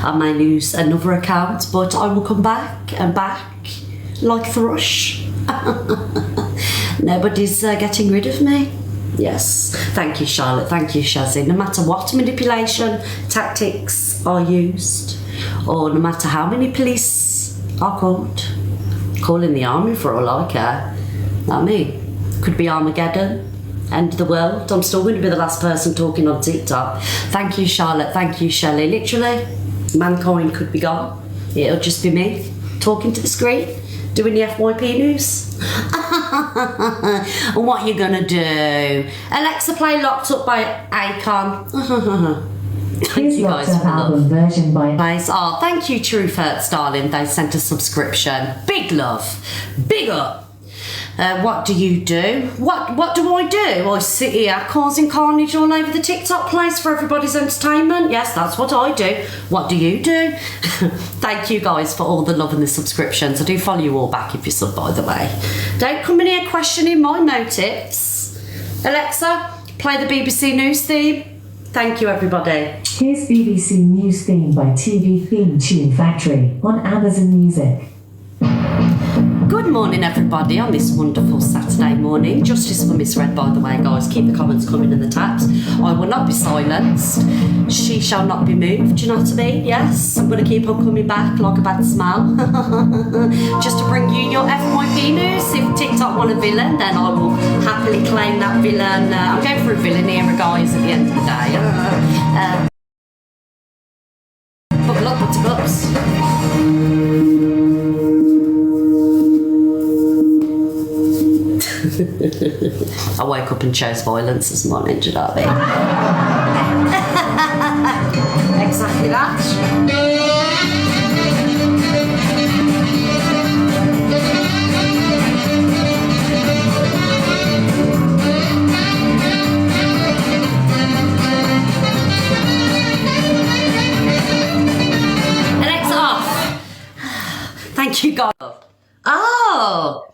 I may lose another account, but I will come back and back like thrush. Nobody's getting rid of me. Yes. Thank you, Charlotte. Thank you, Shazzy. No matter what manipulation tactics are used, or no matter how many police are called, call in the army for all I care. Not me. Could be Armageddon, end of the world. I'm still going to be the last person talking on TikTok. Thank you, Charlotte. Thank you, Shelley. Literally, mankind could be gone. It'll just be me talking to the screen, doing the FYP news. What you gonna do? Alexa, play Locked Up by Akon. Thank you guys for the love. Version by Oh, thank you, Truth Hurts, darling. They sent a subscription. Big love. Big up. What do you do? What do? I sit here causing carnage all over the TikTok place for everybody's entertainment. Yes, that's what I do. What do you do? Thank you guys for all the love and the subscriptions. I do follow you all back if you sub, by the way. Don't come in here questioning my motives. Alexa, play the BBC News theme. Thank you, everybody. Here's BBC News theme by TV Theme Tune Factory on Amazon Music. Good morning, everybody, on this wonderful Saturday morning. Justice for misread, by the way, guys. Keep the comments coming in the tabs. I will not be silenced. She shall not be moved, do you know what I mean? Yes, I'm going to keep on coming back like a bad smell. Just to bring you your FYP news. If TikTok want a villain, then I will happily claim that villain. I'm going for a villain era, guys, at the end of the day. Buckle up, buttercups. I woke up and chose violence this morning, do you know what I mean? Exactly that. Alexa off. Thank you, God. Oh!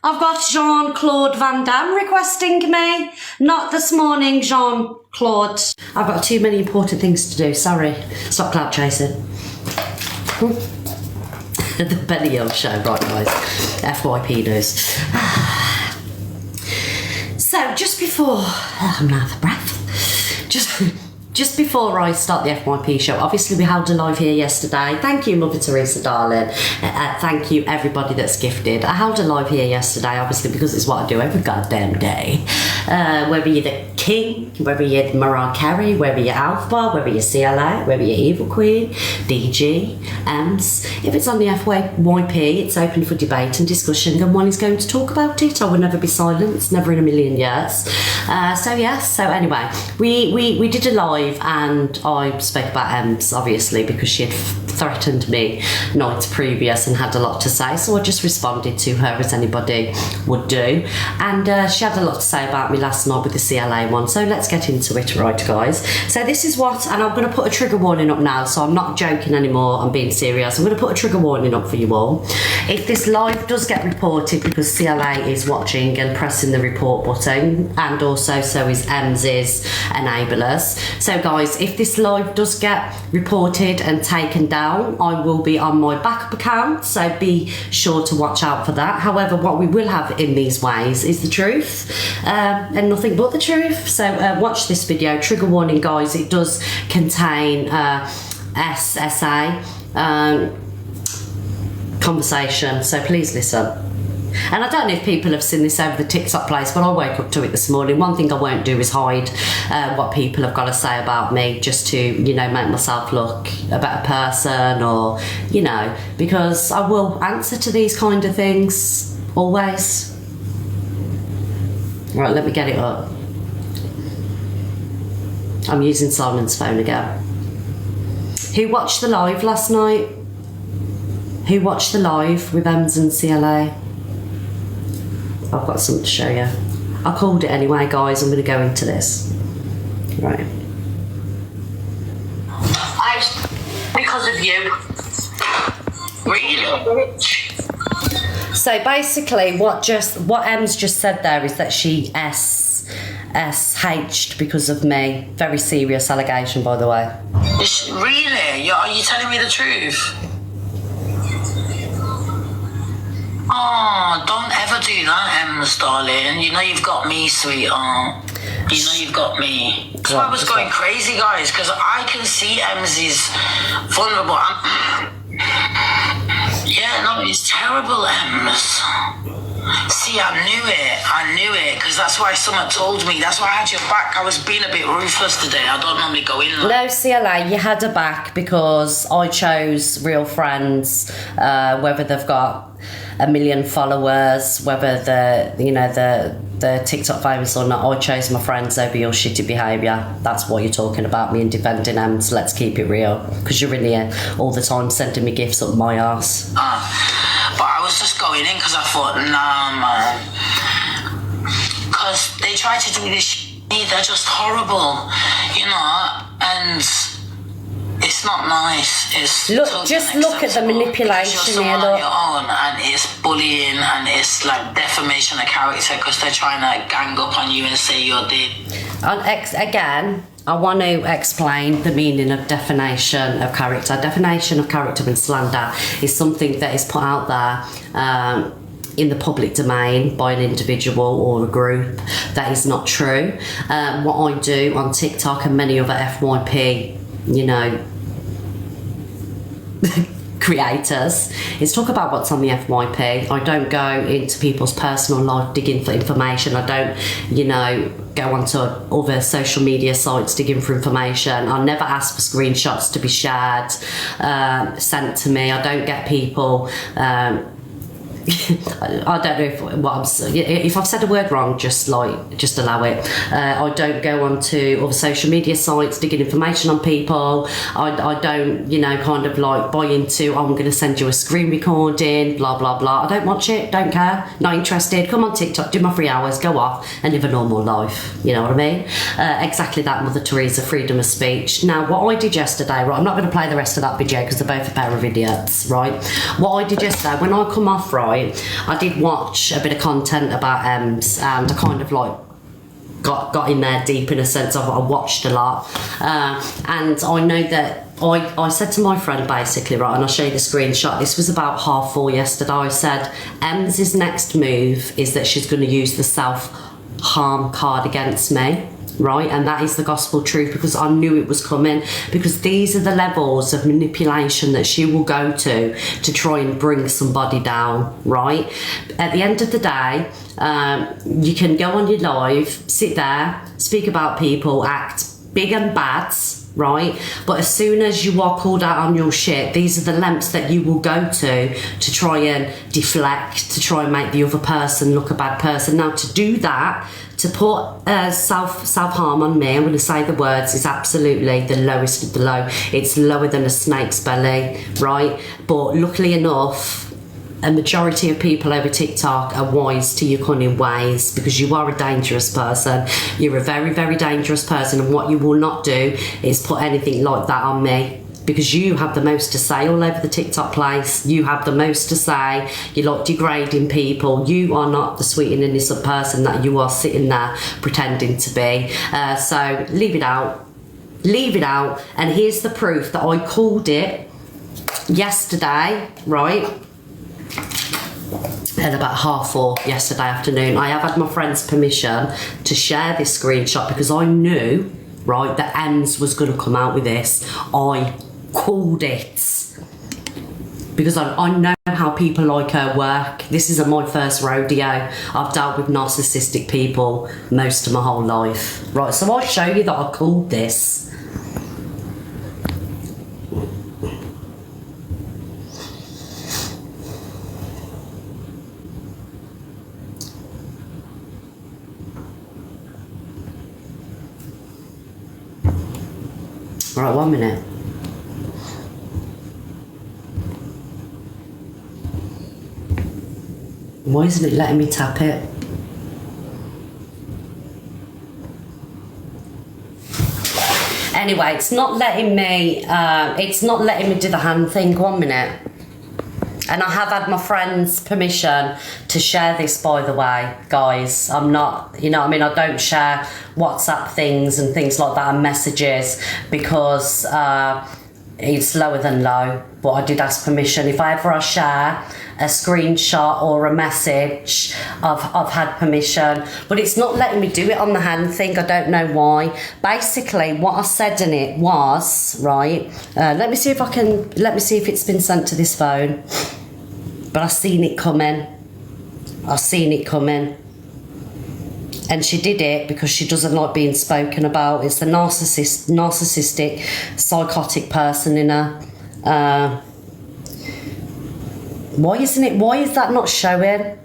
I've got Jean-Claude Van Damme requesting me. Not this morning, Jean-Claude. I've got too many important things to do, sorry. Stop clout chasing. The Benny Hill show, right guys. FYP news. So just before, I'm out of breath. Just before I start the FYP show, obviously we held a live here yesterday. Thank you, Mother Teresa, darling. Thank you, everybody that's gifted. I held a live here yesterday, obviously, because it's what I do every goddamn day. Whether you're the King, whether you're Mariah Carey, whether you're Alpha, whether you're CLA, whether you're Evil Queen, DG, Ems. If it's on the FYP, it's open for debate and discussion, and one is going to talk about it. I will never be silenced, never in a million years. So anyway, we did a live, and I spoke about Ems, obviously, because she had threatened me nights previous and had a lot to say, so I just responded to her as anybody would do, and she had a lot to say about me last night with the CLA one, so let's get into it, right guys? So this is what, and I'm going to put a trigger warning up now, so I'm not joking anymore, I'm being serious. I'm going to put a trigger warning up for you all. If this live does get reported, because CLA is watching and pressing the report button, and also so is Ems's enablers. So guys, if this live does get reported and taken down, I will be on my backup account, so be sure to watch out for that. However, what we will have in these ways is the truth, and nothing but the truth. So watch this video. Trigger warning, guys, it does contain SSA conversation, so please listen. And I don't know if people have seen this over the TikTok place, but I woke up to it this morning. One thing I won't do is hide what people have got to say about me, just to, you know, make myself look a better person, or, you know, because I will answer to these kind of things, always. Right, let me get it up. I'm using Simon's phone again. Who watched the live last night? Who watched the live with Ems and CLA? I've got something to show you. I called it anyway, guys. I'm going to go into this. Right. Because of you. Really? So basically, what Ems just said there is that she SH'd because of me. Very serious allegation, by the way. Really? Are you telling me the truth? Oh, don't ever do that, Ems, darling. You know you've got me, sweetheart. You know you've got me. That's why I was going crazy, guys, because I can see Ems is vulnerable. Yeah, no, it's terrible, Ems. See, I knew it, because that's why someone told me. That's why I had your back. I was being a bit ruthless today. I don't normally go in like. No, CLA, you had her back because I chose real friends, whether they've got 1 million followers, whether the TikTok famous or not. I chose my friends over your shitty behaviour. That's what you're talking about, me and defending them. So let's keep it real, because you're in here all the time sending me gifts up my arse. But I was just going in because I thought, nah, man. Because they try to do this they're just horrible, you know, and it's not nice. It's just look at the manipulation here, look. On your own, and it's bullying, and it's like defamation of character, because they're trying to gang up on you and say you're the... Again, I want to explain the meaning of defamation of character. Defamation of character and slander is something that is put out there in the public domain by an individual or a group that is not true. What I do on TikTok and many other FYP, creators, is talk about what's on the FYP. I don't go into people's personal life digging for information. I don't, go onto other social media sites digging for information. I never ask for screenshots to be shared, sent to me. I don't get people... I don't know if I've said a word wrong, just allow it. I don't go onto other social media sites digging information on people. I don't kind of like buy into, I'm going to send you a screen recording, blah blah blah. I don't watch it, don't care, not interested. Come on TikTok, do my 3 hours, go off and live a normal life. You know what I mean? Exactly that, Mother Teresa, freedom of speech. Now what I did yesterday, right, I'm not going to play the rest of that video because they're both a pair of idiots, right? What I did yesterday, when I come off, right, I did watch a bit of content about Ems, and I kind of like got in there deep, in a sense of I watched a lot, and I know that I said to my friend basically, right, and I'll show you the screenshot, this was about 4:30 yesterday, I said Ems's next move is that she's going to use the self-harm card against me. Right, and that is the gospel truth, because I knew it was coming, because these are the levels of manipulation that she will go to try and bring somebody down. Right, at the end of the day, you can go on your live, sit there, speak about people, act big and bad, right, but as soon as you are called out on your shit, these are the lengths that you will go to try and deflect, to try and make the other person look a bad person. Now, to do that, to put self-harm on me, I'm going to say the words, is absolutely the lowest of the low. It's lower than a snake's belly, right? But luckily enough, a majority of people over TikTok are wise to your cunning ways, because you are a dangerous person. You're a very, very dangerous person, and what you will not do is put anything like that on me, because you have the most to say all over the TikTok place. You have the most to say. You like degrading people. You are not the sweet and innocent person that you are sitting there pretending to be. So leave it out. Leave it out. And here's the proof that I called it yesterday, right? At about 4:30 yesterday afternoon. I have had my friend's permission to share this screenshot, because I knew, right, that Ems was going to come out with this. I called it, because I know how people like her work. This isn't my first rodeo. I've dealt with narcissistic people most of my whole life. Right, so I'll show you that I called this. Right, 1 minute. Why isn't it letting me tap it? Anyway, it's not letting me do the hand thing. 1 minute. And I have had my friend's permission to share this, by the way, guys. I'm not, you know what I mean? I don't share WhatsApp things and things like that and messages because it's lower than low. But I did ask permission. If I share a screenshot or a message, I've had permission. But it's not letting me do it on the hand thing. I don't know why. Basically, what I said in it was, right, let me see if it's been sent to this phone. But I've seen it coming. And she did it because she doesn't like being spoken about. It's the narcissistic, psychotic person in her. Why is that not showing?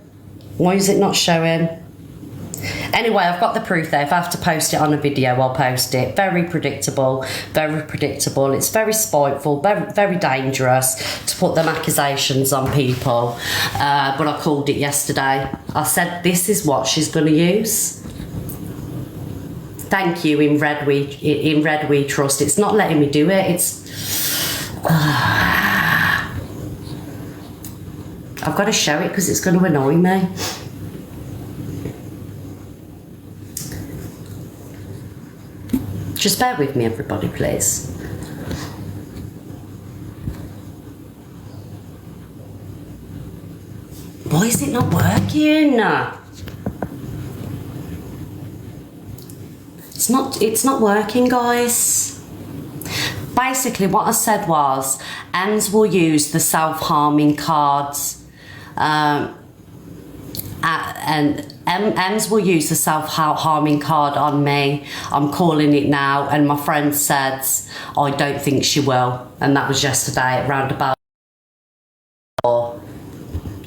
Why is it not showing? Anyway, I've got the proof there. If I have to post it on a video, I'll post it. Very predictable. It's very spiteful, very, very dangerous to put them accusations on people. But I called it yesterday. I said, this is what she's going to use. Thank you, in Red We Trust. It's not letting me do it. I've got to show it because it's going to annoy me. Just bear with me, everybody, please. Why is it not working? It's not working, guys. Basically, what I said was, Ems will use the self-harming cards. And Ems will use the self-harming card on me. I'm calling it now, and my friend said, I don't think she will. And that was yesterday at roundabout 4.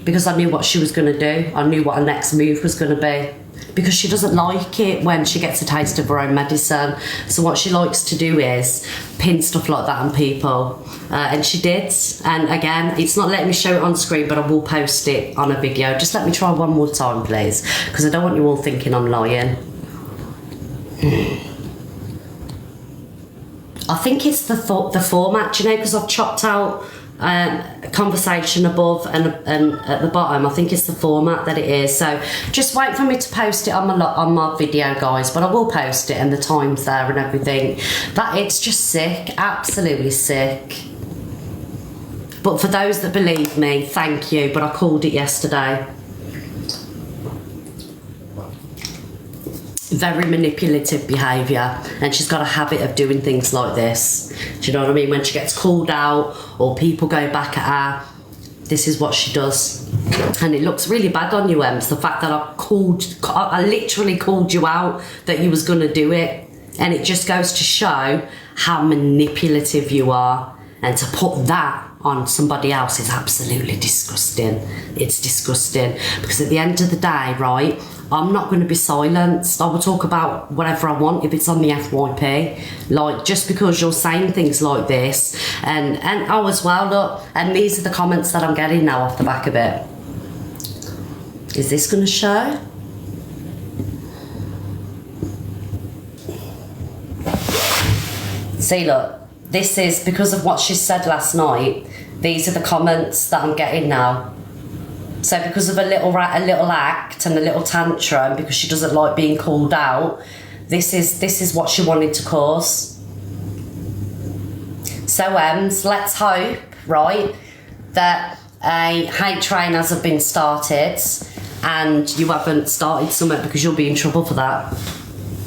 Because I knew what she was going to do. I knew what her next move was going to be. Because she doesn't like it when she gets a taste of her own medicine. So what she likes to do is pin stuff like that on people. And she did. And again, it's not letting me show it on screen, but I will post it on a video. Just let me try one more time, please. Because I don't want you all thinking I'm lying. I think it's the format, you know, because I've chopped out conversation above and at the bottom. I think it's the format that it is. So just wait for me to post it on my video, guys. But I will post it and the times there and everything. That it's just sick, absolutely sick. But for those that believe me, thank you. But I called it yesterday. Very manipulative behaviour, and she's got a habit of doing things like this. Do you know what I mean? When she gets called out or people go back at her, this is what she does. And it looks really bad on you, Ems, the fact that I literally called you out that you was going to do it. And it just goes to show how manipulative you are. And to put that on somebody else is absolutely disgusting. It's disgusting. Because at the end of the day, right, I'm not going to be silenced. I will talk about whatever I want if it's on the FYP. Like, just because you're saying things like this. And oh, as well, look, and these are the comments that I'm getting now off the back of it. Is this going to show? See, look, this is because of what she said last night. These are the comments that I'm getting now. So because of a little act and a little tantrum, because she doesn't like being called out, this is what she wanted to cause. So let's hope, right, that a hate train hasn't been started and you haven't started something, because you'll be in trouble for that.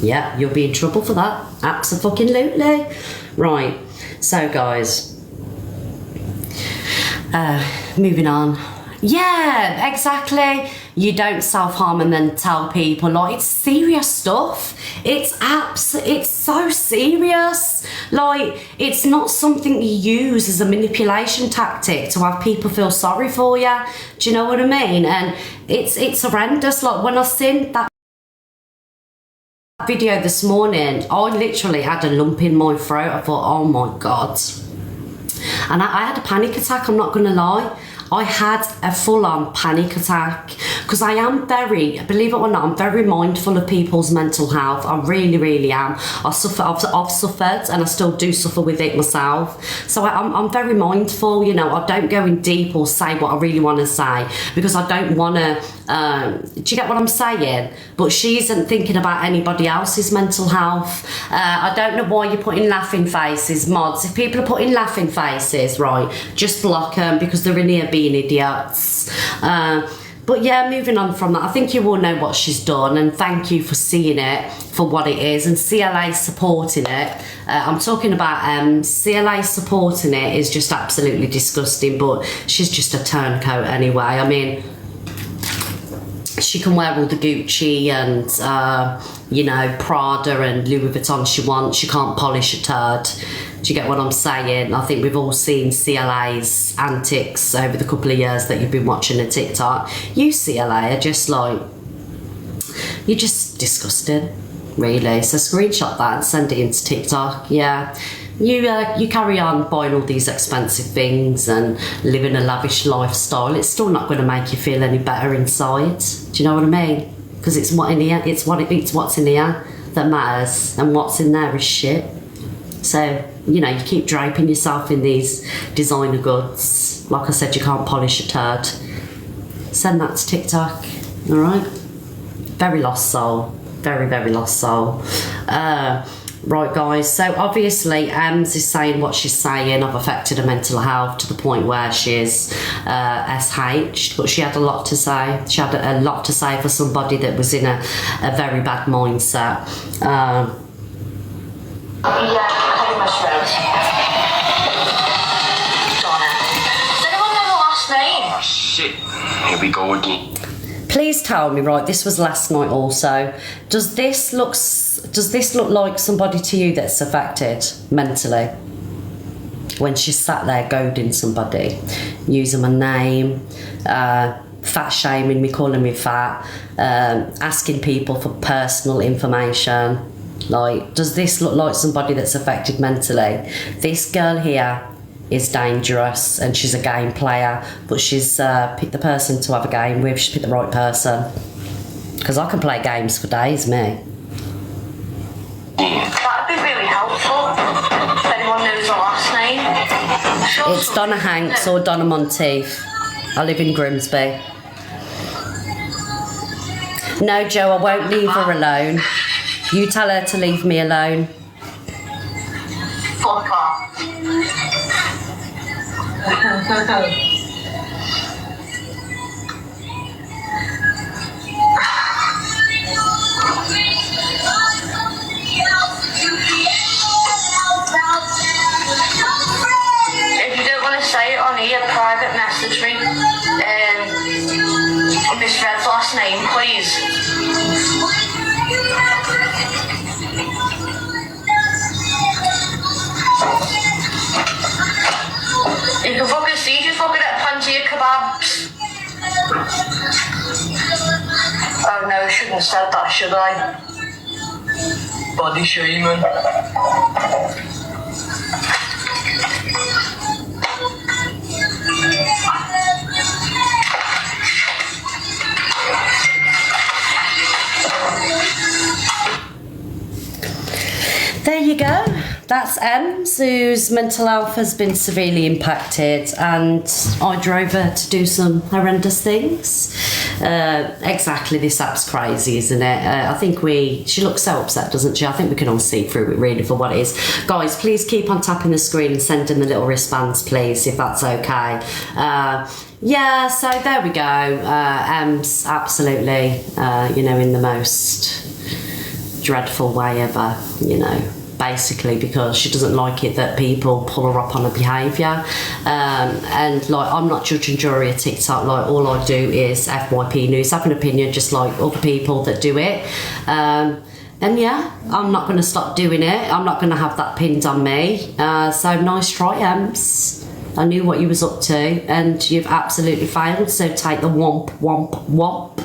Yeah, you'll be in trouble for that. Abso-fucking-lutely. Right, so guys, moving on. Yeah, exactly. You don't self-harm and then tell people. Like, it's serious stuff. It's so serious. Like, it's not something you use as a manipulation tactic to have people feel sorry for you. Do you know what I mean? And it's horrendous. Like, when I seen that video this morning, I literally had a lump in my throat. I thought, oh my God. And I had a panic attack, I'm not gonna lie. I had a full-on panic attack because I am very, believe it or not, I'm very mindful of people's mental health. I really, really am. I've suffered and I still do suffer with it myself. So I'm very mindful, you know. I don't go in deep or say what I really want to say because I don't want to, do you get what I'm saying? But she isn't thinking about anybody else's mental health. I don't know why you're putting laughing faces, mods. If people are putting laughing faces, right, just block them because they're in here being idiots. But yeah, moving on from that, I think you all know what she's done, and thank you for seeing it for what it is, and CLA supporting it. I'm talking about CLA supporting it is just absolutely disgusting, but she's just a turncoat anyway. I mean, she can wear all the Gucci and, you know, Prada and Louis Vuitton she wants. She can't polish a turd. Do you get what I'm saying? I think we've all seen CLA's antics over the couple of years that you've been watching her TikTok. You CLA are just like, you're just disgusting, really. So screenshot that and send it into TikTok. Yeah. You carry on buying all these expensive things and living a lavish lifestyle. It's still not going to make you feel any better inside. Do you know what I mean? Because it's what in here. It's what's in here that matters, and what's in there is shit. So you know, you keep draping yourself in these designer goods. Like I said, you can't polish a turd. Send that to TikTok. All right. Very lost soul. Very, very lost soul. Right, guys, so obviously Ems is saying what she's saying. I've affected her mental health to the point where she's SH'd, but she had a lot to say. She had a lot to say for somebody that was in a very bad mindset. Does anyone know the last name? Oh, shit. Here we go again. Please tell me, right, this was last night also. Does this look like somebody to you that's affected mentally? When she's sat there goading somebody, using my name, fat shaming me, calling me fat, asking people for personal information. Like, does this look like somebody that's affected mentally? This girl here is dangerous and she's a game player, but she's picked the person to have a game with. She's picked the right person. Because I can play games for days, me. That'd be really helpful if anyone knows the last name. Sure, It's Donna Hanks or Donna Monteith. I live in Grimsby. No, Joe, I won't leave her alone. You tell her to leave me alone. Fuck off. If you don't want to say it on here, private message me. Miss Red's last name, please. You can fucking see she's fucking at plenty of kebabs. Oh no, I shouldn't have said that, should I? Body shaming. There you go. That's Ems, whose mental health has been severely impacted, and I drove her to do some horrendous things. Exactly, this app's crazy, isn't it? I think she looks so upset, doesn't she? I think we can all see through it really for what it is. Guys, please keep on tapping the screen and sending the little wristbands, please, if that's okay. Yeah, so there we go. Ems, absolutely, in the most dreadful way ever, basically, because she doesn't like it that people pull her up on her behaviour. And like, I'm not judge and jury at TikTok. Like, all I do is FYP news, have an opinion just like other people that do it. And yeah, I'm not going to stop doing it. I'm not going to have that pinned on me. So nice try, Ems. I knew what you was up to, and you've absolutely failed. So take the womp, womp, womp.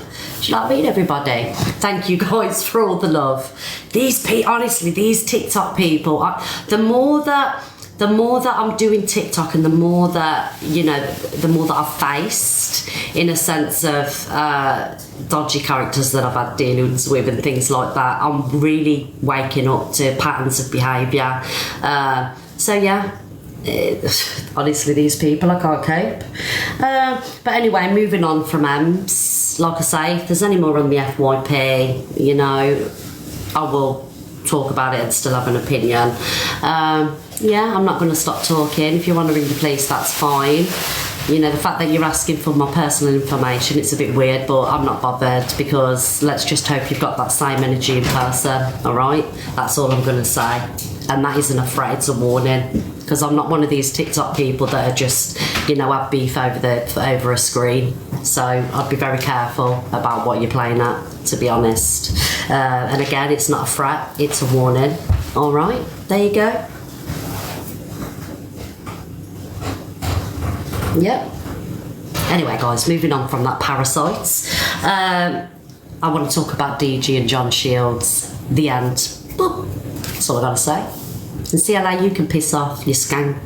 Do you know what I mean, everybody? Thank you guys for all the love. Honestly, these TikTok people, the more that the more that I'm doing TikTok and the more that, you know, the more that I've faced in a sense of dodgy characters that I've had dealings with and things like that, I'm really waking up to patterns of behaviour. So yeah, honestly, these people, I can't cope. But anyway, moving on from Ems, like I say, if there's any more on the FYP, you know, I will talk about it and still have an opinion. Yeah, I'm not going to stop talking. If you want to ring the police, that's fine. You know, the fact that you're asking for my personal information, it's a bit weird, but I'm not bothered, because let's just hope you've got that same energy in person, all right? That's all I'm going to say. And that isn't a threat, it's a warning, because I'm not one of these TikTok people that are just, you know, have beef over a screen. So I'd be very careful about what you're playing at, to be honest. And again, it's not a threat, it's a warning. All right, there you go. Yep. Anyway, guys, moving on from that parasites. I want to talk about DG and John Shields. The end. That's all I gotta say. And CLA, you can piss off, you skank.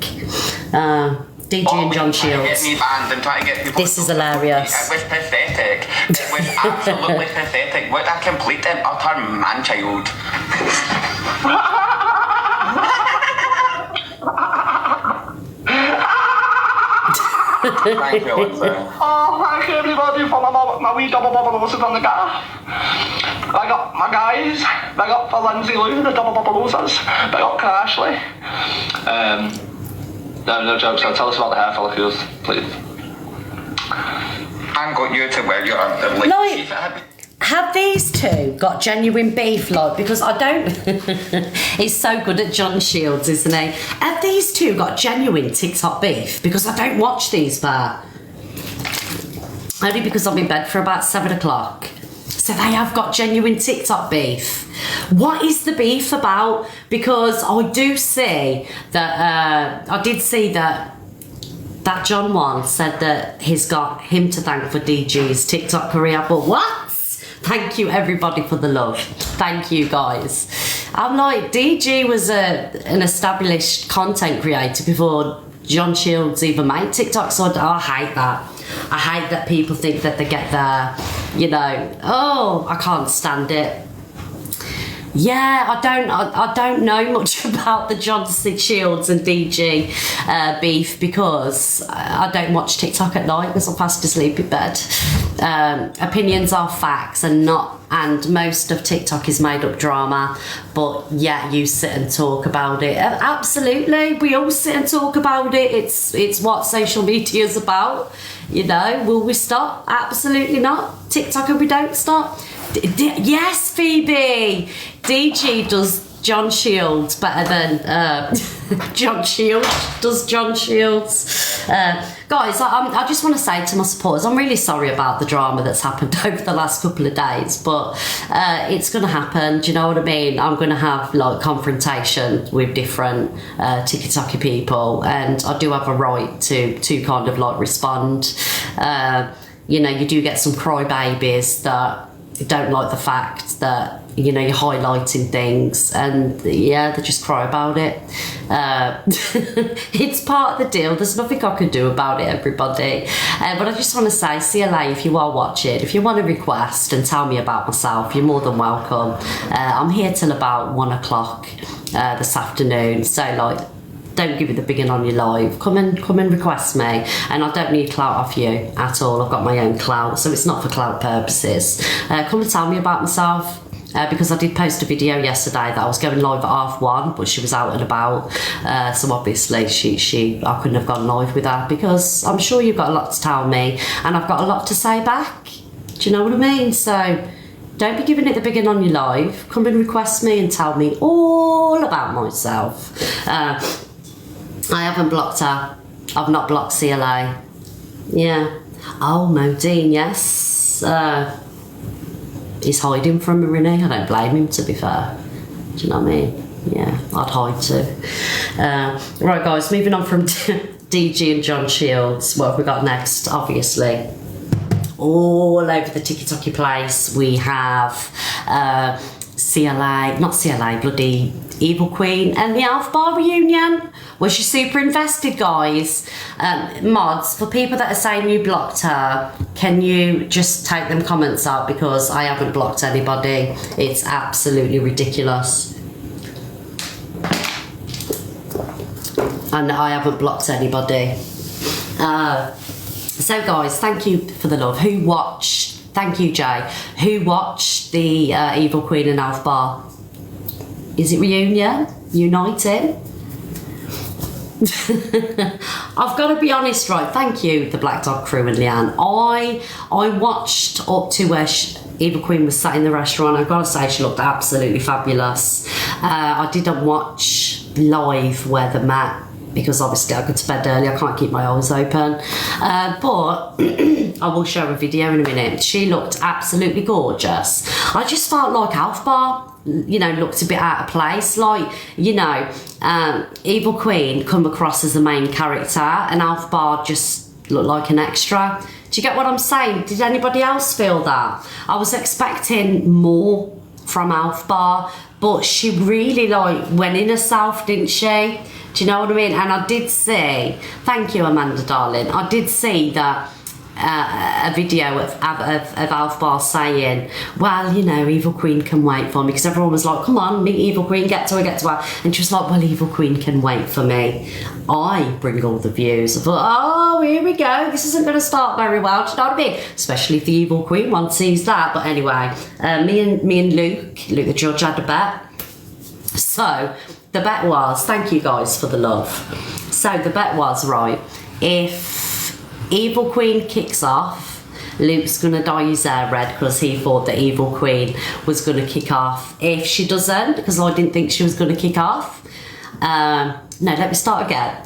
DG and John Shields. Get me banned and try to get people. This is hilarious. It was pathetic. It was absolutely pathetic. What a complete and utter man-child. Thank you, Lindsay. Oh, thank you everybody for my wee double bubble roses on the car. Big up my guys. Big up for Lindsay Lou, the double bubble roses. Big up Ashley. No jokes. Now tell us about the hair follicles, please. I'm going you to where you are. The No. Have these two got genuine beef, like, because I don't... He's so good at John Shields, isn't he? Have these two got genuine TikTok beef? Because I don't watch these, but... Only because I'm in bed for about 7 o'clock. So they have got genuine TikTok beef. What is the beef about? Because I do see that... I did see that John one said that he's got him to thank for DG's TikTok career, but what? Thank you everybody for the love. Thank you guys. I'm like, DG was an established content creator before John Shields even made TikTok, so I hate that. I hate that people think that they get there, you know, oh, I can't stand it. Yeah, I don't know much about the John Shields and DG beef, because I don't watch TikTok at night because I'm fast asleep in bed. Opinions are facts and most of TikTok is made up drama, but yeah, you sit and talk about it. Absolutely, we all sit and talk about it. It's what social media is about. You know, will we stop? Absolutely not. TikTok, and we don't stop. Yes, Phoebe. DG does John Shields better than John Shields does John Shields. Guys, I just want to say to my supporters, I'm really sorry about the drama that's happened over the last couple of days, but it's going to happen. Do you know what I mean? I'm going to have like confrontation with different TikTok people, and I do have a right to kind of like respond. You know, you do get some crybabies that don't like the fact that, you know, you're highlighting things, and yeah, they just cry about it. It's part of the deal. There's nothing I can do about it, everybody. But I just want to say, CLA, if you are watching, if you want to request and tell me about myself, you're more than welcome. I'm here till about 1 o'clock this afternoon, so like, don't give it the big one on your live. Come and request me, and I don't need clout off you at all. I've got my own clout, so it's not for clout purposes. Come and tell me about myself, because I did post a video yesterday that I was going live at 1:30, but she was out and about, so obviously I couldn't have gone live with her, because I'm sure you've got a lot to tell me, and I've got a lot to say back. Do you know what I mean? So don't be giving it the big one on your live. Come and request me and tell me all about myself. I haven't blocked her. I've not blocked CLA. Yeah. Oh, Modine, yes. He's hiding from her, isn't he? I don't blame him, to be fair. Do you know what I mean? Yeah, I'd hide too. Right, guys, moving on from DG and John Shields. What have we got next? Obviously, all over the TikTok place, we have bloody Evil Queen and the Alpha Bar reunion. Was she super invested, guys? Mods, for people that are saying you blocked her, can you just take them comments out, because I haven't blocked anybody. It's absolutely ridiculous. And I haven't blocked anybody. So guys, thank you for the love. Who watched, thank you Jay, who watched the Evil Queen and Alf Bar? Is it reunion? Uniting? I've got to be honest, right? Thank you, the Black Dog crew and Leanne. I watched up to where Evil Queen was sat in the restaurant. I've got to say, she looked absolutely fabulous. I didn't watch live where they met, because obviously I go to bed early, I can't keep my eyes open. But I will show a video in a minute. She looked absolutely gorgeous. I just felt like Alf Bar, you know, looked a bit out of place. Like, you know, Evil Queen come across as the main character and Alf Bar just looked like an extra. Do you get what I'm saying? Did anybody else feel that? I was expecting more from Alf Bar, but she really like went in herself, didn't she? Do you know what I mean? And I did see, thank you Amanda darling, I did see that a video of Alf Bar saying, well, you know, Evil Queen can wait for me, because everyone was like, come on, meet Evil Queen, get to her. And she was like, well, Evil Queen can wait for me. I bring all the views. I thought, oh, here we go, this isn't going to start very well, do you know what I mean? Especially if the Evil Queen one sees that. But anyway, me and Luke the judge, had a bet. So the bet was, thank you guys for the love. So the bet was, right, if Evil Queen kicks off, Luke's gonna dye his hair red, because he thought that Evil Queen was gonna kick off. If she doesn't, because I didn't think she was gonna kick off. No, let me start again.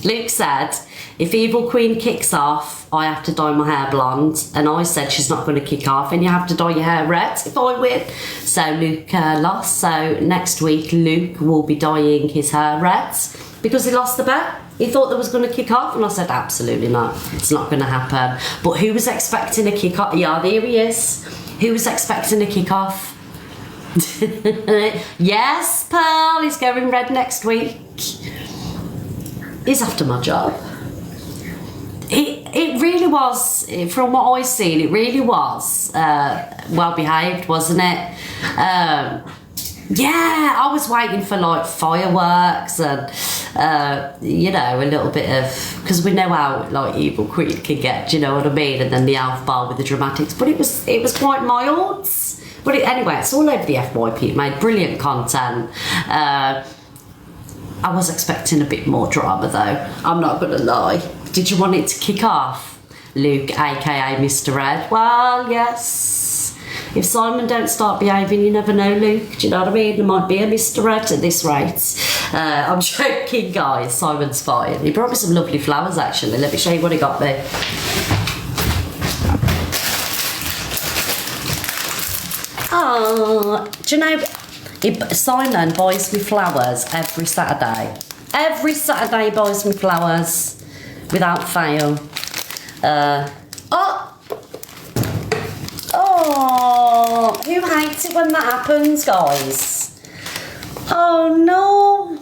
Luke said, if Evil Queen kicks off, I have to dye my hair blonde. And I said, she's not going to kick off and you have to dye your hair red if I win. So Luke lost. So next week, Luke will be dyeing his hair red because he lost the bet. He thought that was going to kick off. And I said, absolutely not. It's not going to happen. But who was expecting a kick off? Yeah, there he is. Who was expecting a kick off? Yes, Pearl, he's going red next week. He's after my job. It really was, from what I've seen, it really was well behaved, wasn't it? Yeah, I was waiting for like fireworks and you know, a little bit of, because we know how like Evil Queen can get, do you know what I mean? And then the Alf Bar with the dramatics, but it was quite mild. But anyway, it's all over the FYP. It made brilliant content. I was expecting a bit more drama though, I'm not gonna lie. Did you want it to kick off? Luke, aka Mr. Red? Well, yes. If Simon don't start behaving, you never know, Luke. Do you know what I mean? There might be a Mr. Red at this rate. I'm joking, guys. Simon's fine. He brought me some lovely flowers, actually. Let me show you what he got me. Oh, do you know, Simon buys me flowers every Saturday. Every Saturday he buys me flowers, without fail. Oh, who hates it when that happens, guys? Oh no.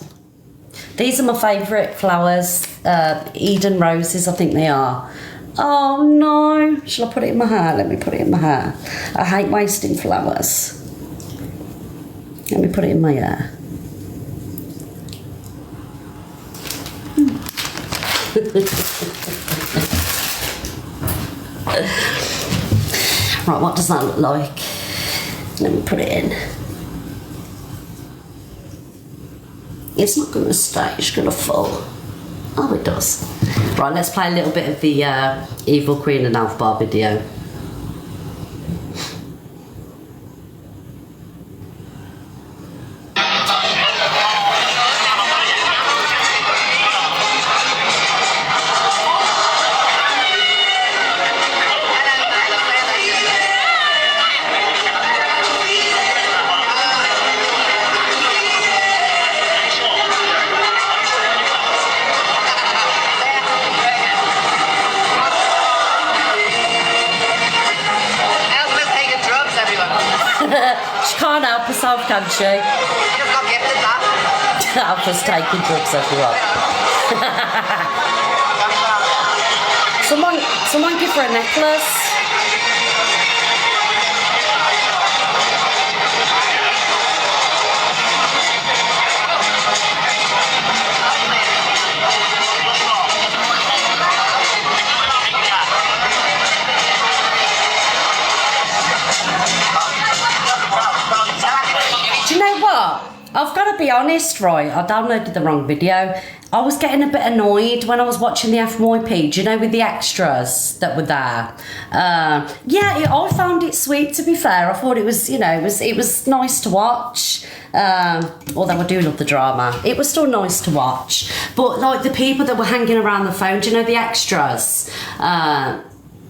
These are my favourite flowers, Eden roses, I think they are. Oh no, shall I put it in my hair? Let me put it in my hair. I hate wasting flowers. Let me put it in my hair. Right, what does that look like? Let me put it in. It's not going to stay, it's going to fall. Oh, it does. Right, let's play a little bit of the Evil Queen and Alf Bar video. She can't help herself, can she? She just got gifted that. Alpha's taking drugs, everyone. someone give her a necklace. Do you know what? I've got to be honest, right? I downloaded the wrong video. I was getting a bit annoyed when I was watching the FYP, do you know, with the extras that were there. I found it sweet, to be fair. I thought it was, you know, it was nice to watch. Although I do love the drama. It was still nice to watch. But, like, the people that were hanging around the phone, do you know, the extras?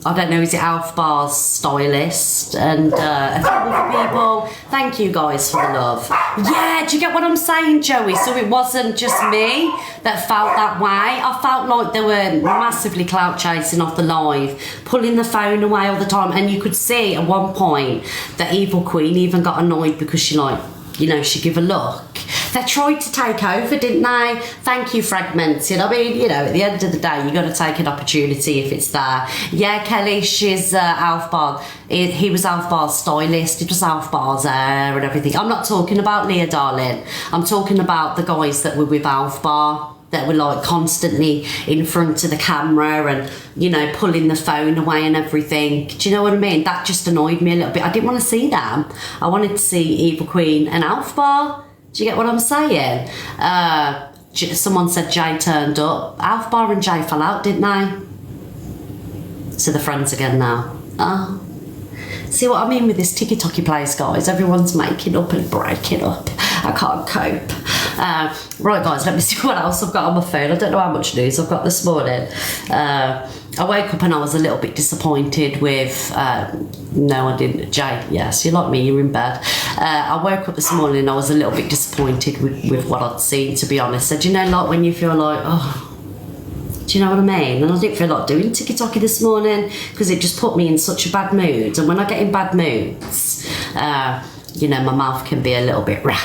I don't know, is it Alf Bar's stylist and a few other people. Thank you guys for the love. Yeah, do you get what I'm saying, Joey? So it wasn't just me that felt that way. I felt like they were massively clout chasing off the live, pulling the phone away all the time. And you could see at one point that Evil Queen even got annoyed because she, like, you know, she gave a look. They tried to take over, didn't they? Thank you, Fragmented. I mean, you know, at the end of the day, you got to take an opportunity if it's there. Yeah, Kelly, she's Alf Bar. He was Alf Bar's stylist. It was Alf Bar's hair and everything. I'm not talking about Leah, darling. I'm talking about the guys that were with Alf Bar, that were, like, constantly in front of the camera and, you know, pulling the phone away and everything. Do you know what I mean? That just annoyed me a little bit. I didn't want to see them. I wanted to see Evil Queen and Alf Bar. Do you get what I'm saying? Someone said Jay turned up. Alf Bar and Jay fell out, didn't they? So they're friends again now. Oh. See what I mean with this ticky-tocky place, guys? Everyone's making up and breaking up. I can't cope. Right, guys, let me see what else I've got on my phone. I don't know how much news I've got this morning. I woke up and I was a little bit disappointed with... no, I didn't. Jay, yes, you're like me, you're in bed. I woke up this morning and I was a little bit disappointed with what I'd seen, to be honest. So, do you know, like, when you feel like, oh... Do you know what I mean? And I didn't feel like doing TikTok this morning because it just put me in such a bad mood. And when I get in bad moods, you know, my mouth can be a little bit rah.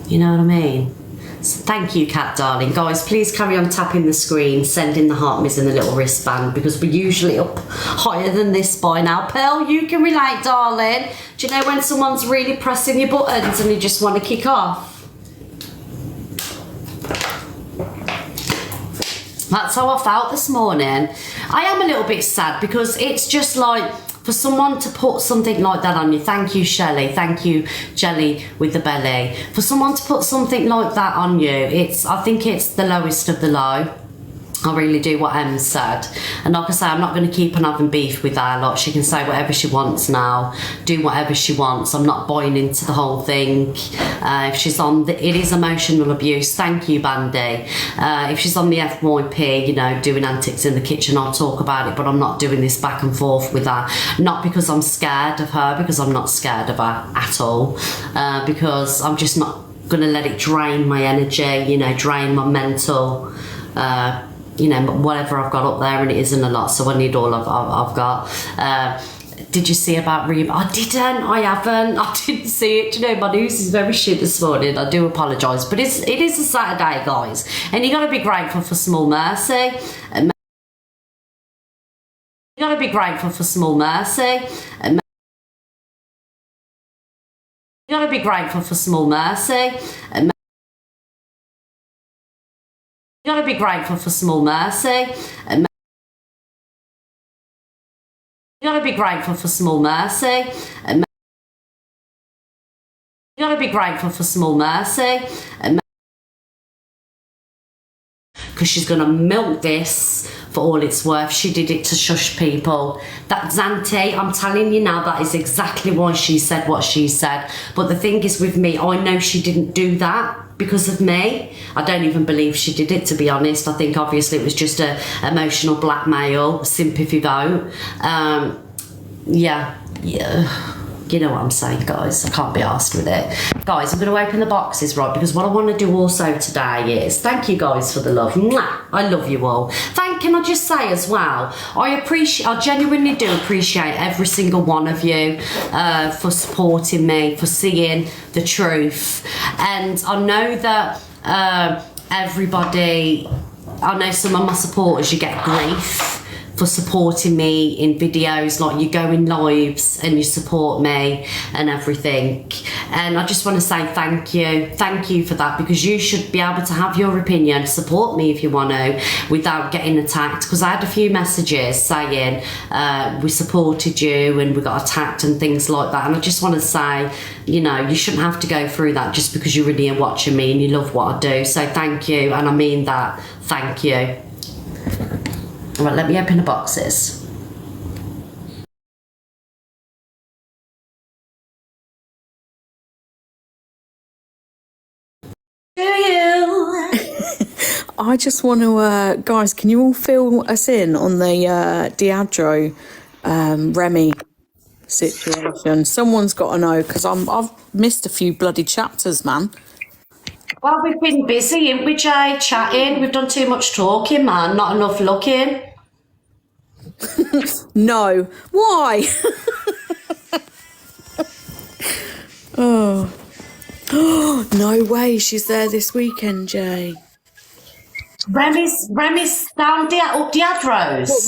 You know what I mean? So thank you, Cat darling. Guys, please carry on tapping the screen, sending the heart miss and the little wristband because we're usually up higher than this by now. Pearl, you can relate, darling. Do you know when someone's really pressing your buttons and you just want to kick off? That's how I felt this morning. I am a little bit sad because it's just like, for someone to put something like that on you, thank you, Shelley, thank you, Jelly with the belly. For someone to put something like that on you, I think it's the lowest of the low. I really do, what Em said. And like I say, I'm not going to keep on having beef with her. Like, she can say whatever she wants now, do whatever she wants. I'm not buying into the whole thing. If she's on it is emotional abuse. Thank you, Bandy. If she's on the FYP, you know, doing antics in the kitchen, I'll talk about it, but I'm not doing this back and forth with her. Not because I'm scared of her, because I'm not scared of her at all. Because I'm just not going to let it drain my energy, you know, drain my mental... you know, whatever I've got up there, and it isn't a lot, so I need all I've got. Did you see about Reba? I didn't see it. Do you know, my news is very shit this morning. I do apologise, but it is a Saturday, guys, and you got to be grateful for small mercy. You got to be grateful for small mercy. You got to be grateful for small mercy. You got to be grateful for small mercy. You got to be grateful for small mercy. You got to be grateful for small mercy. Because she's going to milk this for all it's worth. She did it to shush people. That Zante, I'm telling you now, that is exactly why she said what she said. But the thing is with me, I know she didn't do that because of me. I don't even believe she did it, to be honest. I think obviously it was just a emotional blackmail, sympathy vote. Yeah. You know what I'm saying, guys. I can't be arsed with it. Guys, I'm going to open the boxes, right? Because what I want to do also today is... Thank you, guys, for the love. Mwah! I love you all. Thank can I just say as well, I genuinely do appreciate every single one of you for supporting me, for seeing the truth. And I know that I know some of my supporters, you get grief for supporting me in videos, like you go in lives and you support me and everything. And I just want to say thank you for that, because you should be able to have your opinion, support me if you want to, without getting attacked. Because I had a few messages saying we supported you and we got attacked and things like that. And I just want to say, you know, you shouldn't have to go through that just because you're in here watching me and you love what I do. So thank you, and I mean that. Thank you. Right, let me open the boxes. Do you? I just want to, guys, can you all fill us in on the Diageo Remy situation? Someone's got to know, because I've missed a few bloody chapters, man. Well, we've been busy, haven't we, Jay? Chatting. We've done too much talking, man. Not enough looking. No. Why? Oh. No way, she's there this weekend, Jay. Remy's down up Diadros. What,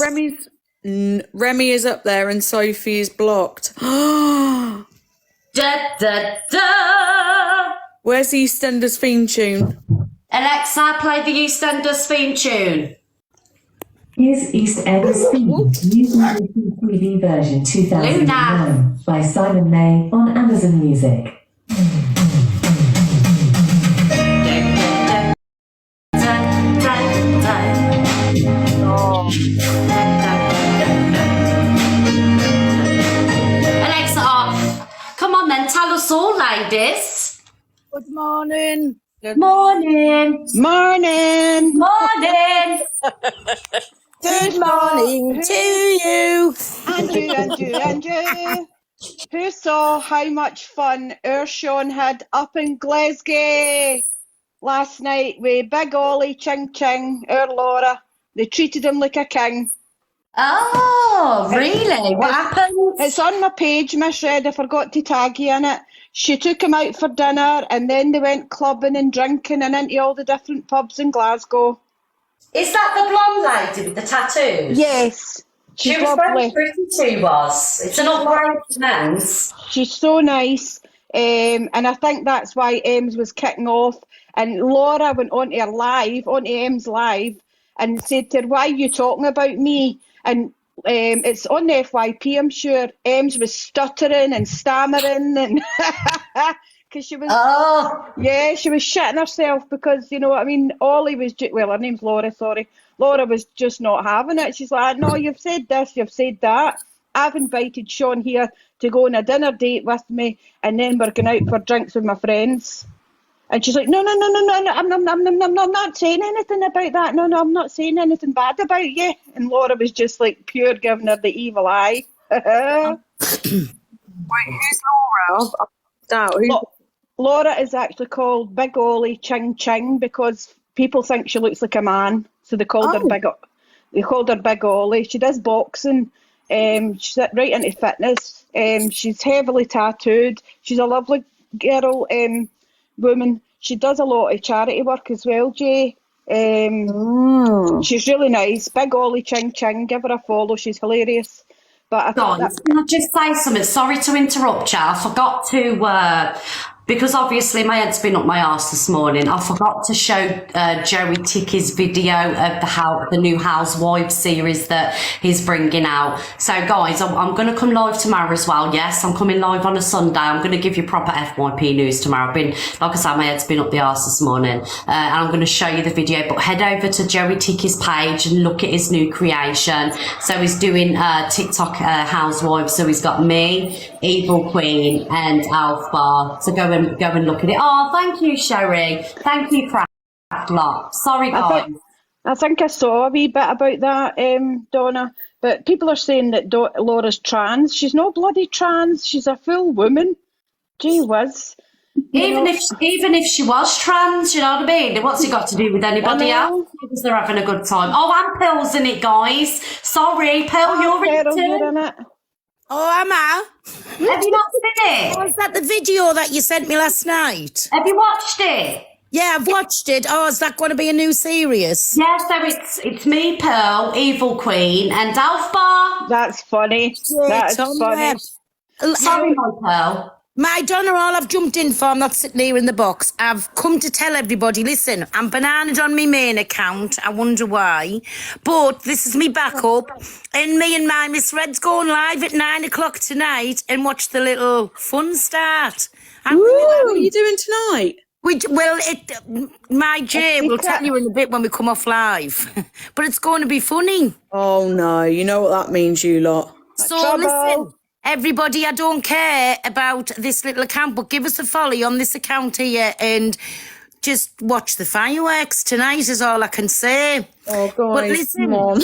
Remy is up there and Sophie is blocked. Da da da. Where's the EastEnders theme tune? Alexa, play the EastEnders theme tune. Here's EastEnders theme, using the TV version 2009 by Simon May on Amazon Music. Alexa off. Come on then, tell us all, ladies. Good morning. Morning. Morning. Morning. Good morning to you. And you. Who saw how much fun our Sean had up in Glasgow last night with Big Ollie, Ching Ching, our Laura? They treated him like a king. Oh, really? What happened? It's on my page, Miss Red. I forgot to tag you in it. She took him out for dinner and then they went clubbing and drinking and into all the different pubs in Glasgow. Is that the blonde lady with the tattoos? Yes. She was very pretty, she was. It's an outrageous. She's so nice. And I think that's why Ems was kicking off. And Laura went onto Ems live, and said to her, "Why are you talking about me?" And it's on the FYP, I'm sure. Ems was stuttering and stammering, and because she was, she was shitting herself because, you know what I mean, Ollie was, her name's Laura, sorry. Laura was just not having it. She's like, "No, you've said this, you've said that. I've invited Sean here to go on a dinner date with me, and then we're going out for drinks with my friends." And she's like, no, I'm not saying anything about that. No, I'm not saying anything bad about you. And Laura was just like pure giving her the evil eye. Wait, who's Laura? Laura is actually called Big Ollie Ching Ching because people think she looks like a man. So they called her Big Ollie. She does boxing. She's right into fitness. She's heavily tattooed. She's a lovely girl. Woman. She does a lot of charity work as well, Jay. She's really nice. Big Ollie Ching Ching. Give her a follow. She's hilarious. But can I just say something? Sorry to interrupt you. I forgot to, because obviously my head's been up my arse this morning. I forgot to show Joey Ticky's video of the new Housewives series that he's bringing out. So guys, I'm going to come live tomorrow as well. Yes, I'm coming live on a Sunday. I'm going to give you proper FYP news tomorrow. Like I said, my head's been up the arse this morning. And I'm going to show you the video, but head over to Joey Ticky's page and look at his new creation. So he's doing TikTok Housewives. So he's got me, Evil Queen and Alpha. So go and look at it. Oh, thank you, Sherry. Thank you, Cracklock. Sorry, guys. I think I saw a wee bit about that, Donna. But people are saying that Laura's trans. She's no bloody trans. She's a full woman. Gee whiz. Even if she was trans, you know what I mean? What's it got to do with anybody else? Because they're having a good time. Oh, and Pearl's in it, guys. Sorry, Pearl, you're in it Pearl, you're too. in it. Oh, am I? Have you not seen Oh, it? is that the video that you sent me last night? Have you watched it? Yeah, I've watched it. Oh, is that going to be a new series? Yeah, so it's me, Pearl, Evil Queen, and Alf Bar. That's funny. That's on funny. there. Sorry, my Pearl. My Donna, all I've jumped in for, I'm not sitting here in the box. I've come to tell everybody, listen, I'm bananaed on my main account. I wonder why. But this is me backup. And me and my Miss Red's going live at 9 o'clock tonight and watch the little fun start. What are you doing tonight? My Jay will tell you in a bit when we come off live. But it's going to be funny. Oh no, you know what that means, you lot. So listen, everybody, I don't care about this little account, but give us a follow on this account here and just watch the fireworks tonight is all I can say. Oh, guys, but listen, come on.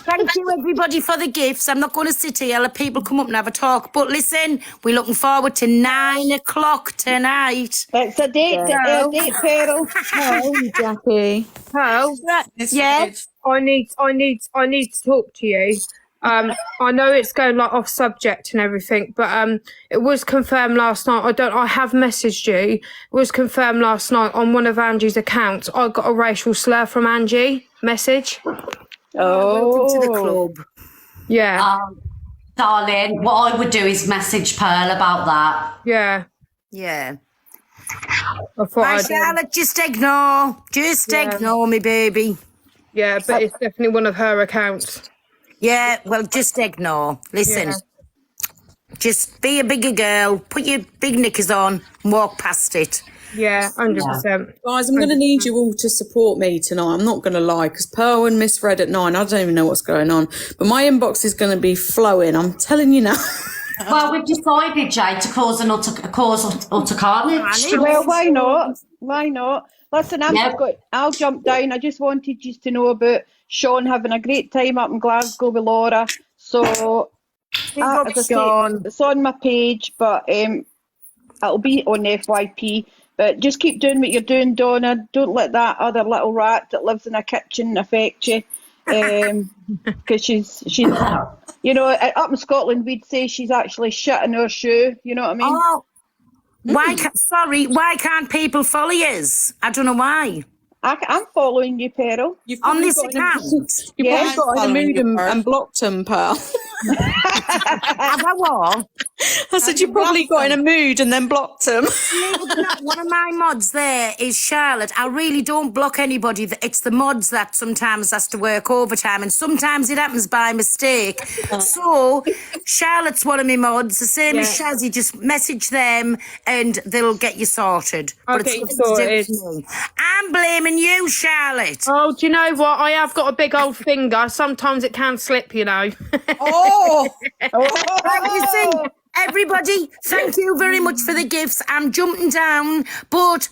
Thank you, everybody, for the gifts. I'm not going to sit here, let people come up and have a talk. But listen, we're looking forward to 9 o'clock tonight. It's a date, a date, Pearl. Hey, Jackie. Pearl, Yeah. I need to talk to you. I know it's going like off subject and everything, but it was confirmed last night. I have messaged you. It was confirmed last night on one of Angie's accounts. I got a racial slur from Angie message. Welcome to the club. Yeah. Darling, what I would do is message Pearl about that. Yeah. Yeah. I thought My I'd, Charlotte, just ignore. Just ignore me, baby. yeah, but it's definitely one of her accounts. Yeah, well, just ignore. Listen, just be a bigger girl, put your big knickers on and walk past it. Yeah, 100%. Guys, I'm going to need you all to support me tonight. I'm not going to lie, because Pearl and Miss Red at 9, I don't even know what's going on. But my inbox is going to be flowing. I'm telling you now. Well, we've decided, Jay, to cause utter carnage. Well, why not? Why not? Listen, I'll jump down. I just wanted you to know about Sean having a great time up in Glasgow with Laura. So, as I say, it's on my page, but it'll be on FYP. But just keep doing what you're doing, Donna. Don't let that other little rat that lives in a kitchen affect you. Because she's, you know, up in Scotland, we'd say she's actually shit in her shoe. You know what I mean? Oh, why can't people follow yous? I don't know why. I'm following you, Pearl. On this account. You've probably got in a mood and blocked them, Pearl. Have I what? I said you probably got in a mood and then blocked them. One of my mods there is Charlotte. I really don't block anybody. It's the mods that sometimes has to work overtime, and sometimes it happens by mistake. So Charlotte's one of my mods, the same as Shazzy. Just message them and they'll get you sorted. I'll But get you it's nothing to do sorted. with me. I'm blaming you, Charlotte. Oh, do you know what? I have got a big old finger. Sometimes it can slip, you know. Listen, everybody, thank you very much for the gifts. I'm jumping down, but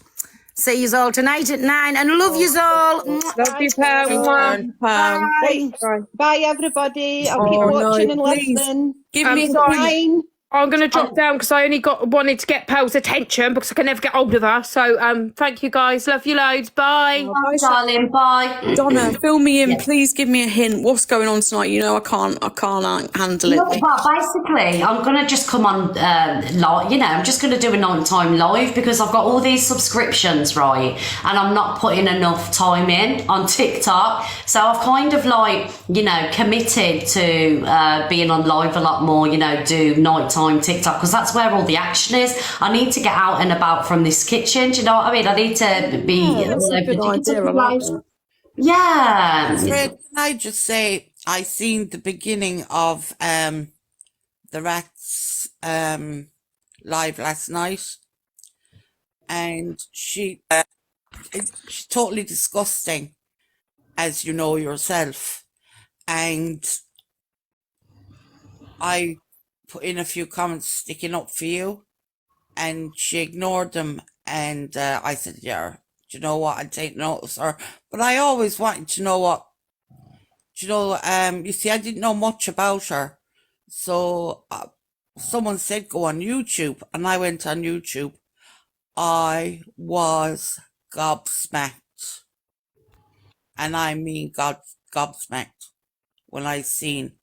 see you all tonight at 9 and love yous all. Love you, Pearl. Bye. Bye, everybody. I'll keep watching and listening. Give me Fine. I'm going to drop down because I only wanted to get Pearl's attention because I can never get hold of her. So thank you guys. Love you loads. Bye. Bye, darling. Bye. Donna, fill me in. Please give me a hint. What's going on tonight? You know I can't handle it. Look, but basically, I'm going to just come on, live, you know, I'm just going to do a nighttime live because I've got all these subscriptions, right? And I'm not putting enough time in on TikTok. So I've kind of like, you know, committed to being on live a lot more, you know, do nighttime TikTok because that's where all the action is. I need to get out and about from this kitchen. Do you know what I mean? I need to be that's a good idea. I like that. Yeah. Fred, can I just say I seen the beginning of the Rats live last night, and she's totally disgusting, as you know yourself, and I put in a few comments sticking up for you, and she ignored them, and I said, yeah, do you know what, I'd take notice of her, but I always wanted to know what, do you know, you see, I didn't know much about her, so someone said go on YouTube, and I went on YouTube. I was gobsmacked. And I mean gobsmacked when I seen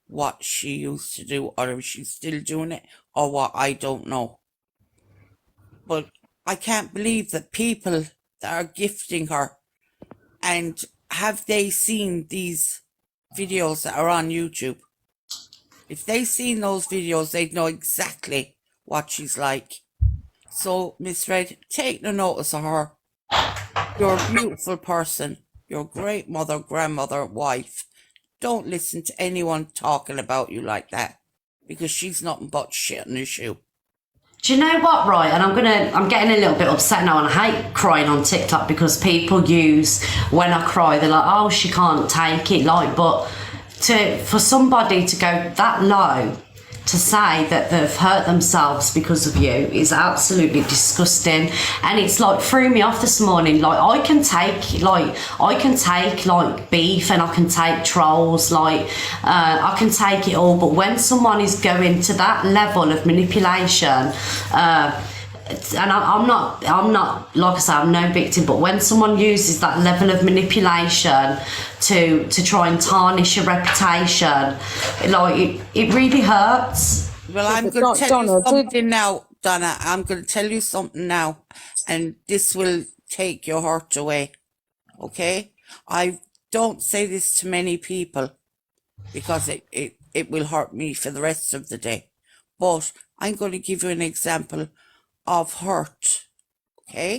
what she used to do, or if she's still doing it, or what, I don't know. But I can't believe that people that are gifting her, and have they seen these videos that are on YouTube? If they seen those videos, they'd know exactly what she's like. So, Miss Red, take no notice of her. You're a beautiful person. You're a great mother, grandmother, wife. Don't listen to anyone talking about you like that, because she's nothing but shit on the shoe. Do you know what, right? And I'm getting a little bit upset now, and I hate crying on TikTok because people use, when I cry, they're like, oh, she can't take it, like, but for somebody to go that low to say that they've hurt themselves because of you is absolutely disgusting. And it's like threw me off this morning. Like I can take beef, and I can take trolls, I can take it all, but when someone is going to that level of manipulation, and I'm not, like I say, I'm no victim, but when someone uses that level of manipulation to try and tarnish a reputation, like it really hurts. Well, I'm going to tell you something now, Donna. I'm going to tell you something now, and this will take your heart away, okay? I don't say this to many people because it will hurt me for the rest of the day, but I'm going to give you an example of hurt, okay?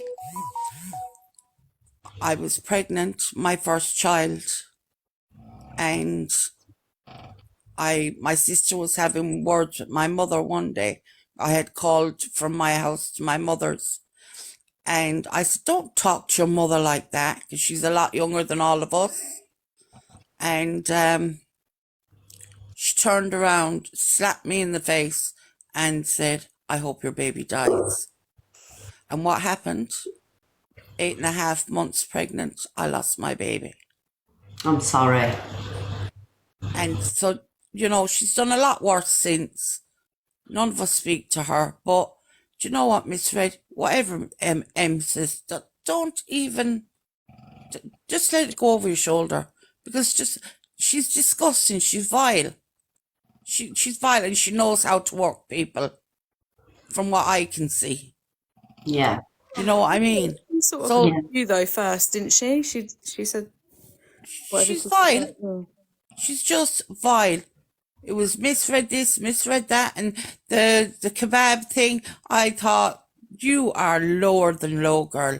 I was pregnant, my first child, and my sister was having words with my mother one day. I had called from my house to my mother's, and I said, don't talk to your mother like that, because she's a lot younger than all of us. And she turned around, slapped me in the face, and said, I hope your baby dies. And what happened? 8.5 months pregnant, I lost my baby. I'm sorry. And so, you know, she's done a lot worse since. None of us speak to her, but do you know what, Miss Red? Whatever M says, don't even, just let it go over your shoulder, because she's disgusting, she's vile. She's vile, and she knows how to work people, from what I can see. Yeah. You know what I mean? Sort of you though first, didn't she? She said she's vile. She's just vile. It was misread this, misread that, and the kebab thing. I thought, you are lower than low, girl.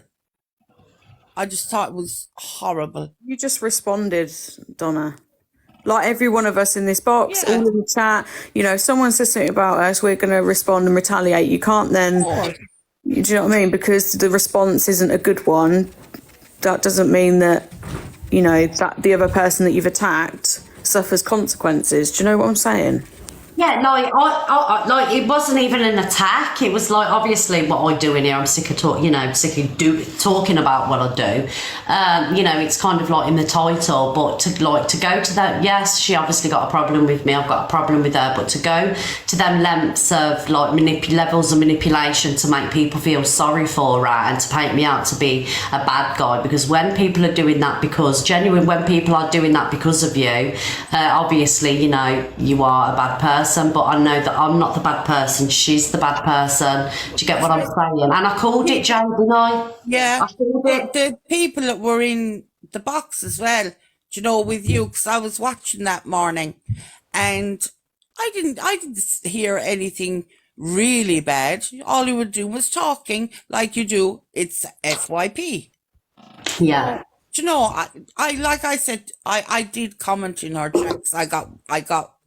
I just thought it was horrible. You just responded, Donna. Like every one of us in this box, all in the chat. You know, if someone says something about us, we're going to respond and retaliate. You can't then. Do you know what I mean? Because the response isn't a good one, that doesn't mean that, you know, that the other person that you've attacked suffers consequences. Do you know what I'm saying? Yeah, like like it wasn't even an attack. It was like, obviously what I do in here, I'm sick of talking about what I do. You know, it's kind of like in the title, but to go to that, yes, she obviously got a problem with me, I've got a problem with her, but to go to them lengths of like levels of manipulation to make people feel sorry for her and to paint me out to be a bad guy, because when people are doing that, when people are doing that because of you, obviously, you know, you are a bad person. But I know that I'm not the bad person, she's the bad person. Do you get what I'm saying? And I called it, Joe, didn't I? Yeah. I called it. The people that were in the box as well, do you know, with you, because I was watching that morning, and I didn't hear anything really bad. All you were doing was talking like you do. It's FYP. Yeah. Do you know, I like I said, I did comment in her checks. I got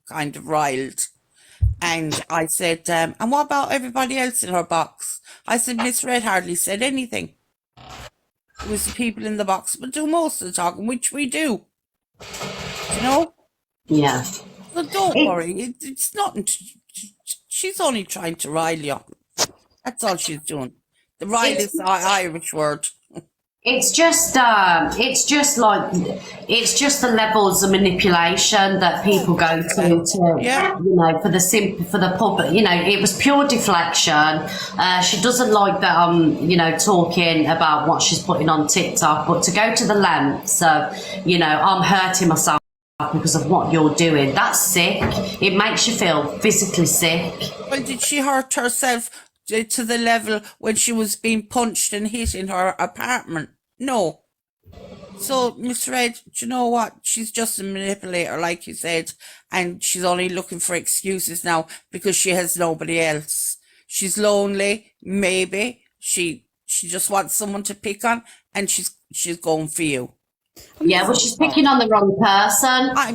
kind of riled, and I said, and what about everybody else in her box? I said, Miss Red hardly said anything. It was the people in the box but do most of the talking, which we do. You know? Yeah. So don't worry, it's nothing. She's only trying to rile you up. That's all she's doing. The rile is the Irish word. It's just the levels of manipulation that people go to for the public. It was pure deflection. She doesn't like that I'm talking about what she's putting on TikTok, but to go to the lengths of I'm hurting myself because of what you're doing, that's sick. It makes you feel physically sick. Well, did she hurt herself to the level when she was being punched and hit in her apartment? No. So, Miss Red, do you know what? She's just a manipulator, like you said, and she's only looking for excuses now because she has nobody else. She's lonely, maybe. She just wants someone to pick on, and she's going for you. Yeah, well, she's picking on the wrong person. I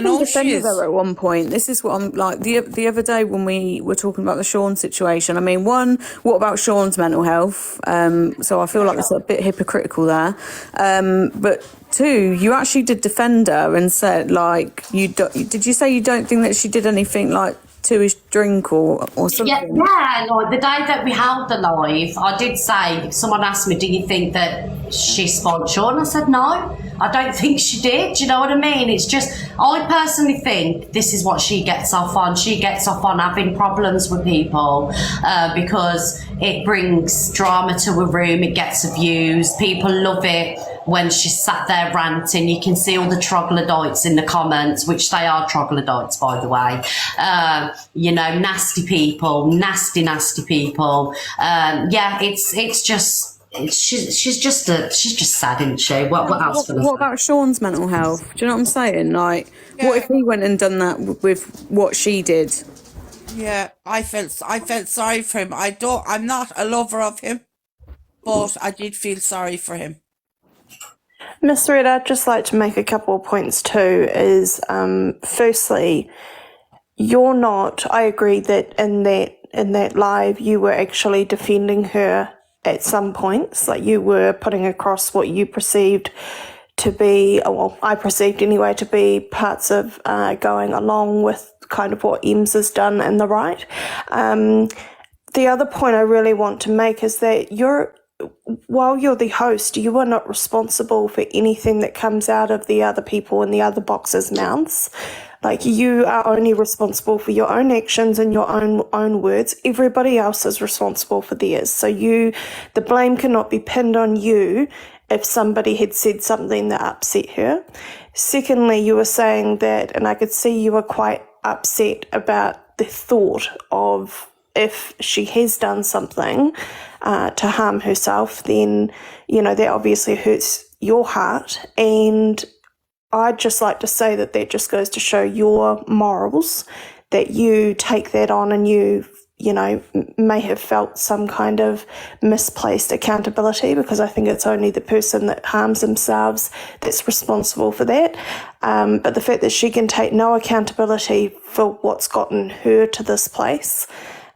know she is. Her at one point. This is what I'm like. The other day when we were talking about the Sean situation. I mean, one, what about Sean's mental health? So I feel like it's a bit hypocritical there. But two, you actually did defend her and said did you say you don't think that she did anything like to his drink or something? Yeah, like the day that we held the live, I did say, someone asked me, do you think that she spoiled Sean? I said, no, I don't think she did. Do you know what I mean? It's just, I personally think this is what she gets off on. She gets off on having problems with people because it brings drama to a room, it gets views, people love it. When she's sat there ranting, you can see all the troglodytes in the comments, which they are troglodytes, by the way. Nasty people, nasty people. She's just sad, isn't she? What else? What about Sean's mental health? Do you know what I'm saying? Like, what if he went and done that with what she did? Yeah, I felt sorry for him. I'm not a lover of him, but I did feel sorry for him. Miss Red, I'd just like to make a couple of points too, is firstly, you're not, I agree that in that live you were actually defending her at some points, like you were putting across what you perceived to be, well, I perceived anyway, to be parts of going along with kind of what Ems has done and the right. The other point I really want to make is that while you're the host, you are not responsible for anything that comes out of the other people in the other boxes' mouths. Like, you are only responsible for your own actions and your own words. Everybody else is responsible for theirs. So the blame cannot be pinned on you if somebody had said something that upset her. Secondly, you were saying that, and I could see you were quite upset about the thought of, if she has done something to harm herself, then, that obviously hurts your heart. And I'd just like to say that just goes to show your morals, that you take that on and you may have felt some kind of misplaced accountability, because I think it's only the person that harms themselves that's responsible for that. But the fact that she can take no accountability for what's gotten her to this place,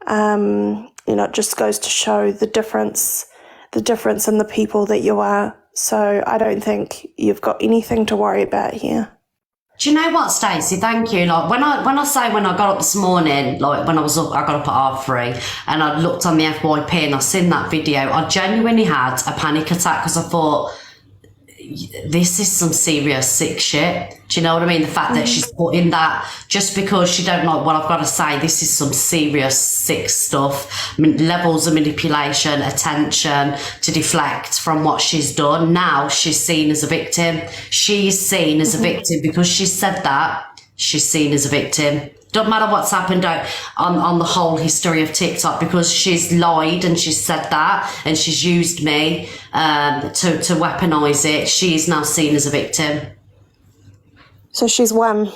it just goes to show the difference in the people that you are. So I don't think you've got anything to worry about here. Do you know what, Stacey? Thank you. Like when I got up this morning, like when I got up at 3:30 and I looked on the FYP and I seen that video, I genuinely had a panic attack because I thought, this is some serious sick shit. Do you know what I mean? The fact that she's put in that just because she don't like what I've got to say, this is some serious sick stuff. I mean, levels of manipulation, attention to deflect from what she's done. Now she's seen as a victim. She's seen as a victim because she said that. She's seen as a victim. Don't matter what's happened on the whole history of TikTok, because she's lied and she's said that and she's used me to weaponise it. She's now seen as a victim. So she's won.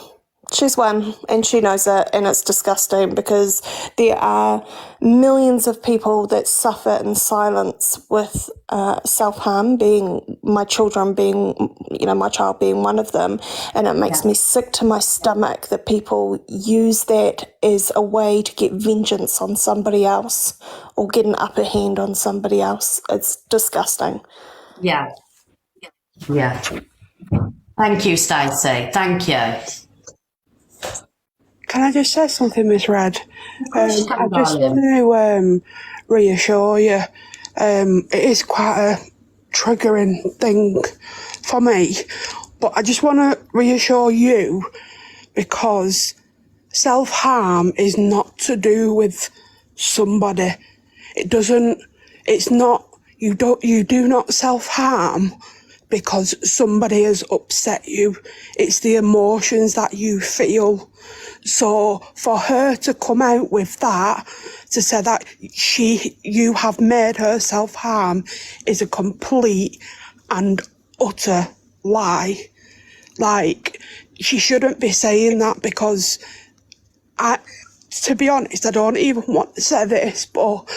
She's won, and she knows it, and it's disgusting because there are millions of people that suffer in silence with self-harm, being my child being one of them, and it makes me sick to my stomach that people use that as a way to get vengeance on somebody else or get an upper hand on somebody else. It's disgusting. Yeah. Thank you, Stacey. Thank you. Can I just say something, Miss Red? I just want to reassure you. It is quite triggering thing for me. But I just want to reassure you, because self-harm is not to do with somebody. It's not, you do not self-harm because somebody has upset you. It's the emotions that you feel. So for her to come out with that, to say that you have made her self-harm, is a complete and utter lie. Like, she shouldn't be saying that, because to be honest, I don't even want to say this, but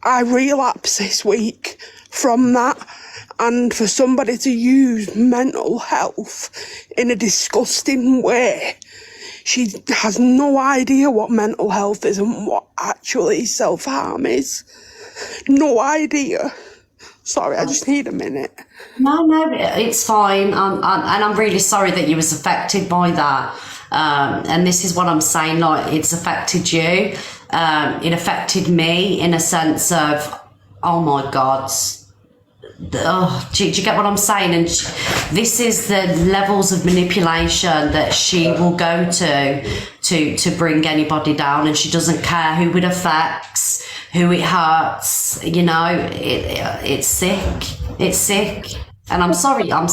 I relapsed this week from that. And for somebody to use mental health in a disgusting way, she has no idea what mental health is and what actually self-harm is. No idea. Sorry, I just need a minute. No, it's fine. And I'm really sorry that you was affected by that. And this is what I'm saying, like, it's affected you. It affected me in a sense of, oh my God. Do you get what I'm saying? And this is the levels of manipulation that she will go to bring anybody down, and she doesn't care who it affects, who it hurts. You know, it's sick. It's sick. And I'm sorry, Sam.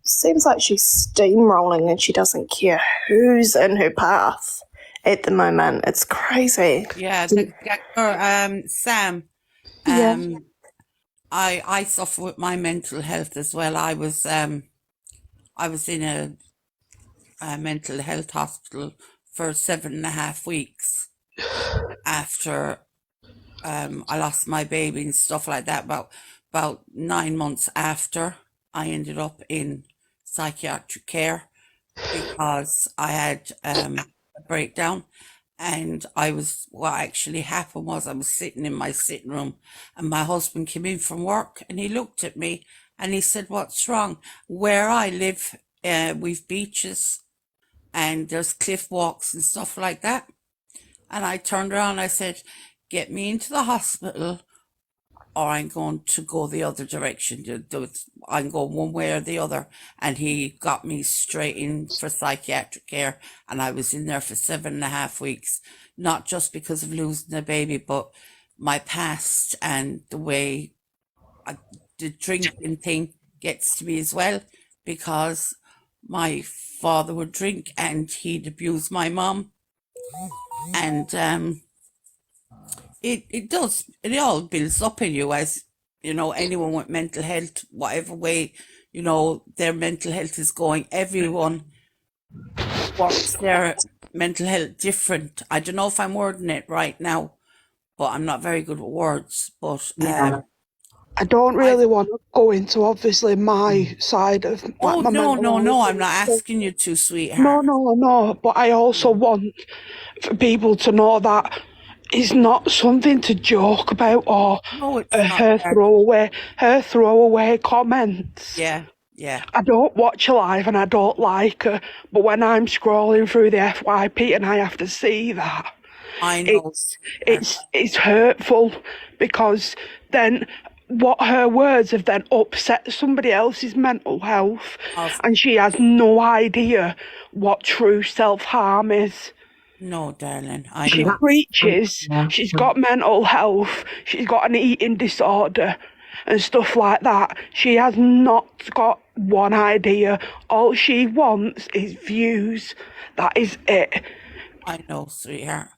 Seems like she's steamrolling and she doesn't care who's in her path at the moment. It's crazy. Yeah, Sam. I suffer with my mental health as well. I was in a mental health hospital for 7.5 weeks after I lost my baby and stuff like that. About 9 months after, I ended up in psychiatric care because I had a breakdown. And what actually happened was I was sitting in my sitting room and my husband came in from work and he looked at me and he said, "What's wrong?" Where I live, we've beaches and there's cliff walks and stuff like that. And I turned around and I said, "Get me into the hospital or I'm going to go the other direction. I'm going one way or the other." And he got me straight in for psychiatric care, and I was in there for 7.5 weeks, not just because of losing the baby, but my past and the way the drinking thing gets to me as well, because my father would drink and he'd abuse my mom. And it all builds up in you, as you know, anyone with mental health, whatever way, you know, their mental health is going, everyone works their mental health different. I don't know if I'm wording it right now, but I'm not very good with words. But I don't really want to go into, obviously, my side of my mental no, health. I'm not asking you to, sweetheart. No, but I also want for people to know that it's not something to joke about, or her throwaway comments. Yeah. I don't watch her live and I don't like her, but when I'm scrolling through the FYP and I have to see that, I know it's hurtful, because then what her words have then upset somebody else's mental health, and she has no idea what true self-harm is. No, darling. She preaches she's got mental health, she's got an eating disorder and stuff like that. She has not got one idea. All she wants is views. That is it. I know, sweetheart.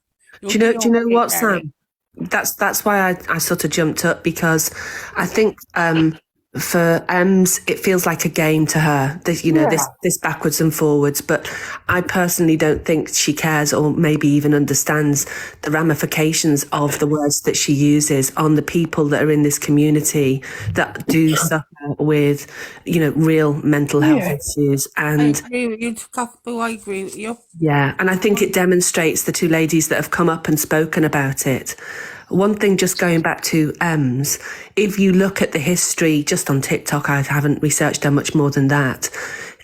Do you know what, Sam? That's why I sort of jumped up, because I think for Ems, it feels like a game to her. This backwards and forwards. But I personally don't think she cares, or maybe even understands the ramifications of the words that she uses on the people that are in this community that do suffer with, real mental health issues. And I agree with you, Cockapoo. I agree with you. Yeah, and I think it demonstrates, the two ladies that have come up and spoken about it. One thing, just going back to Ems, if you look at the history just on TikTok, I haven't researched her much more than that.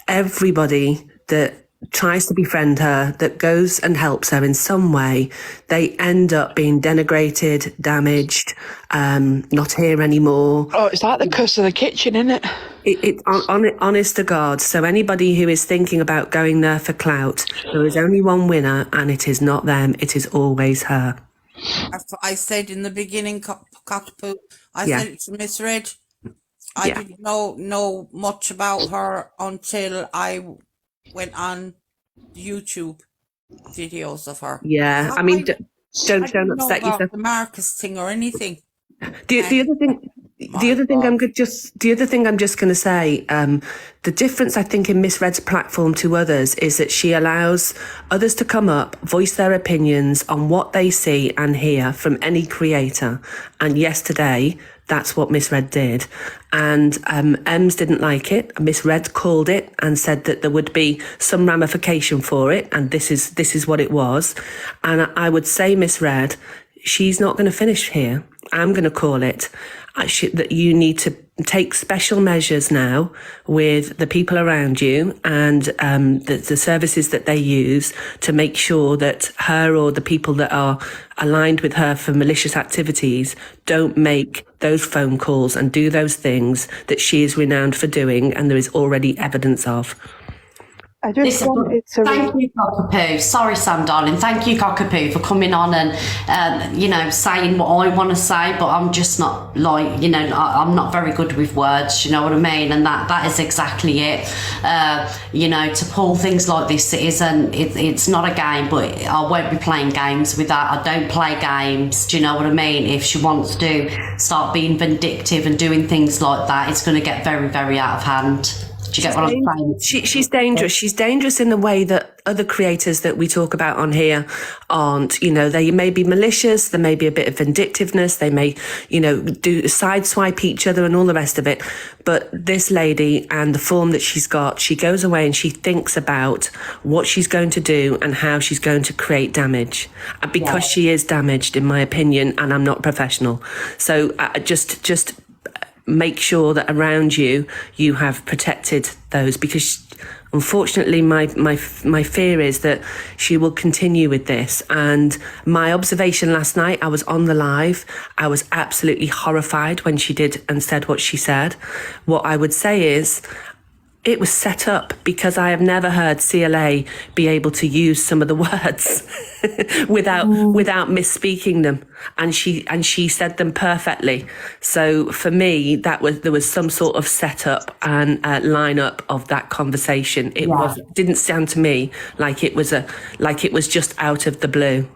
Everybody that tries to befriend her, that goes and helps her in some way, they end up being denigrated, damaged, not here anymore. Oh, it's like the curse of the kitchen, isn't it? Honest to God. So anybody who is thinking about going there for clout, there is only one winner, and it is not them. It is always her. I said in the beginning, cockapoo, I Yeah. said it to Miss Red. I Yeah. didn't know much about her until I went on YouTube videos of her. Yeah. So I mean, I don't didn't know upset about yourself. the Marcus thing or anything. The other thing, the other thing I'm just going to say, the difference I think in Miss Red's platform to others is that she allows others to come up, voice their opinions on what they see and hear from any creator. And yesterday, that's what Miss Red did. And Ems didn't like it. Miss Red called it and said that there would be some ramification for it, and this is what it was. And I would say, Miss Red, she's not going to finish here. I'm going to call it that you need to take special measures now with the people around you and the services that they use to make sure that her or the people that are aligned with her for malicious activities don't make those phone calls and do those things that she is renowned for doing and there is already evidence of. I just wanted to... Thank you, Cockapoo. Sorry, Sam, darling. Thank you, Cockapoo, for coming on and, saying what I want to say, but I'm just not I'm not very good with words, you know what I mean? And that is exactly it. To pull things like this, it's not a game, but I won't be playing games with that. I don't play games, do you know what I mean? If she wants to start being vindictive and doing things like that, it's going to get very, very out of hand. Do you get what I'm saying? She's dangerous. She's dangerous in the way that other creators that we talk about on here aren't. They may be malicious, there may be a bit of vindictiveness, they may, do sideswipe each other and all the rest of it. But this lady and the form that she's got, she goes away and she thinks about what she's going to do and how she's going to create damage. And because she is damaged, in my opinion, and I'm not professional. So just make sure that around you have protected those, because unfortunately my fear is that she will continue with this. And my observation last night, I was on the live, I was absolutely horrified when she did and said what she said. What I would say is it was set up, because I have never heard CLA be able to use some of the words without misspeaking them, and she said them perfectly. So for me, there was some sort of setup and lineup of that conversation. It didn't sound to me like it was just out of the blue.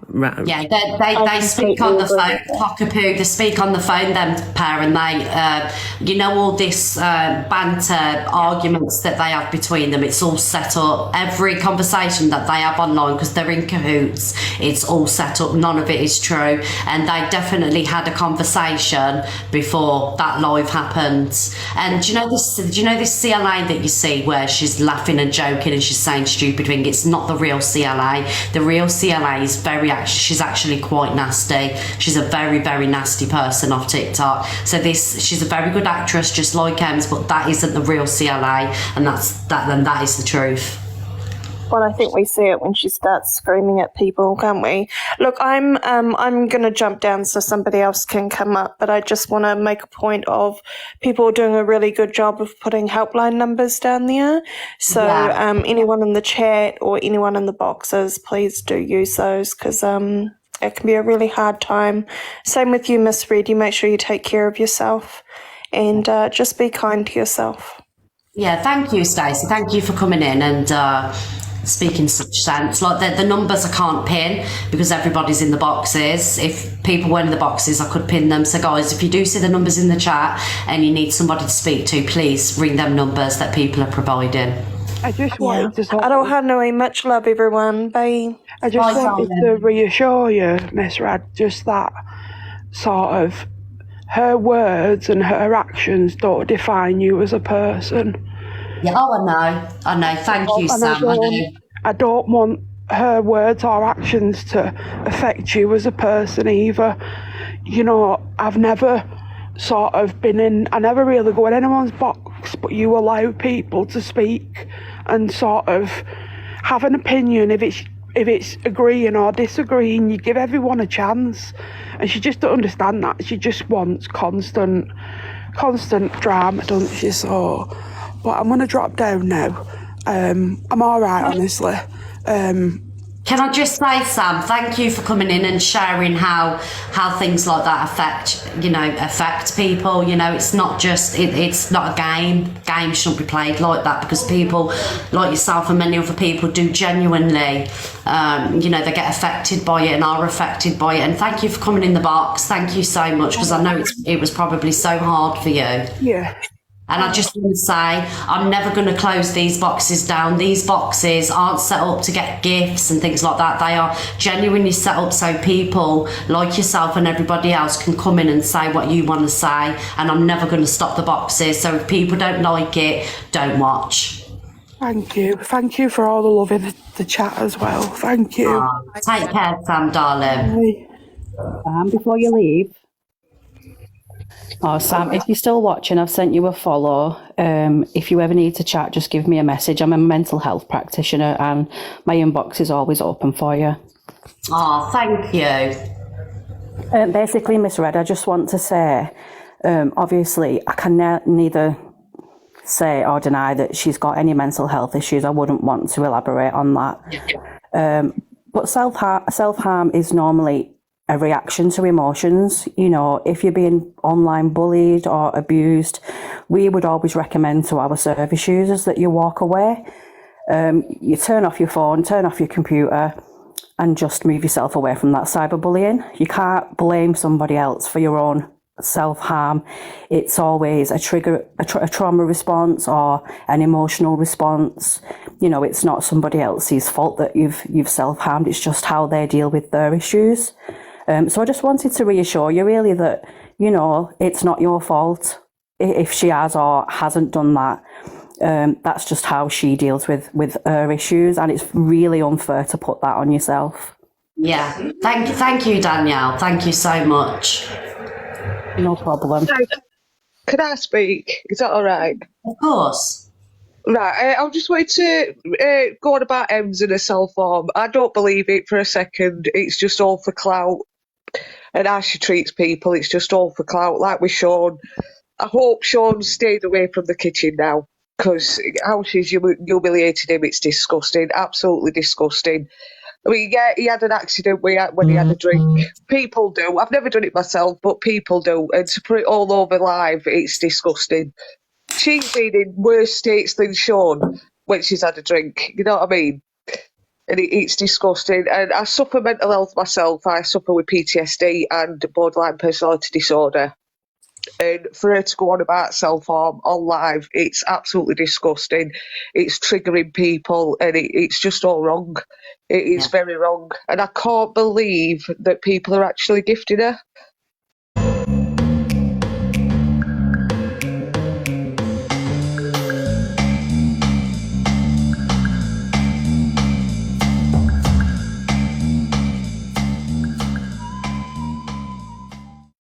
Yeah, they speak on the phone, Cockapoo. They speak on the phone, them pair, and they, all this banter, arguments that they have between them. It's all set up. Every conversation that they have online, because they're in cahoots, it's all set up. None of it is true, and they definitely had a conversation before that live happened. And do you know this CLA that you see where she's laughing and joking and she's saying stupid things? It's not the real CLA. The real CLA is she's actually quite nasty. She's a very, very nasty person off TikTok. So she's a very good actress, just like Ems, but that isn't the real CLA, and that is the truth. Well, I think we see it when she starts screaming at people, can't we? Look, I'm going to jump down so somebody else can come up, but I just want to make a point of people doing a really good job of putting helpline numbers down there. So anyone in the chat or anyone in the boxes, please do use those, because it can be a really hard time. Same with you, Miss Red. You make sure you take care of yourself and just be kind to yourself. Yeah, thank you, Stacey. Thank you for coming in and speaking such sense. Like the numbers I can't pin because everybody's in the boxes. If people weren't in the boxes, I could pin them. So guys, if you do see the numbers in the chat and you need somebody to speak to, please ring them numbers that people are providing. I just wanted to I don't have no much love, everyone. Bye. I just wanted to reassure you, Miss Rad, just that sort of her words and her actions don't define you as a person. Yeah, I know. Thank you, Sam. I don't want her words or actions to affect you as a person either. I've never sort of I never really go in anyone's box, but you allow people to speak and sort of have an opinion if it's agreeing or disagreeing. You give everyone a chance, and she just don't understand that. She just wants constant drama, don't she? So, but I'm gonna drop down now. I'm all right, honestly. Can I just say, Sam, thank you for coming in and sharing how things like that affect people. You know, it's not just it's not a game. Games shouldn't be played like that, because people like yourself and many other people do genuinely, they get affected by it and are affected by it. And thank you for coming in the box. Thank you so much, because I know it was probably so hard for you. Yeah. And I just want to say, I'm never going to close these boxes down. These boxes aren't set up to get gifts and things like that. They are genuinely set up so people like yourself and everybody else can come in and say what you want to say. And I'm never going to stop the boxes. So if people don't like it, don't watch. Thank you. Thank you for all the love in the chat as well. Thank you. Take care, Sam, darling. Before you leave. Oh, Sam, if you're still watching, I've sent you a follow. If you ever need to chat, just give me a message. I'm a mental health practitioner and my inbox is always open for you. Oh, thank you. Basically, Miss Red, I just want to say, obviously, I can neither say or deny that she's got any mental health issues. I wouldn't want to elaborate on that. But self-harm is normally a reaction to emotions. You know, if you're being online bullied or abused, we would always recommend to our service users that you walk away. You turn off your phone, turn off your computer, and just move yourself away from that cyberbullying. You can't blame somebody else for your own self-harm. It's always a trigger, a trauma response or an emotional response. You know, it's not somebody else's fault that you've self-harmed. It's just how they deal with their issues. So I just wanted to reassure you really that, you know, it's not your fault if she has or hasn't done that. That's just how she deals with her issues, and it's really unfair to put that on yourself. Yeah. Thank you, Danielle. Thank you so much. No problem. Could I speak? Is that all right? Of course. Right, I just wanted to go on about Ems and her self-harm. I don't believe it for a second. It's just all for clout. And how she treats people, it's just all for clout. Like with Sean, I hope Sean stayed away from the kitchen now, because how she's humiliated him, it's disgusting, absolutely disgusting. I mean, yeah, he had an accident when he had a drink. People do. I've never done it myself, but people do. And to put it all over live, it's disgusting. She's been in worse states than Sean when she's had a drink. You know what I mean? And it's disgusting. And I suffer mental health myself. I suffer with PTSD and borderline personality disorder. And for her to go on about self-harm on live, it's absolutely disgusting. It's triggering people, and it's just all wrong. It is very wrong. And I can't believe that people are actually gifting her.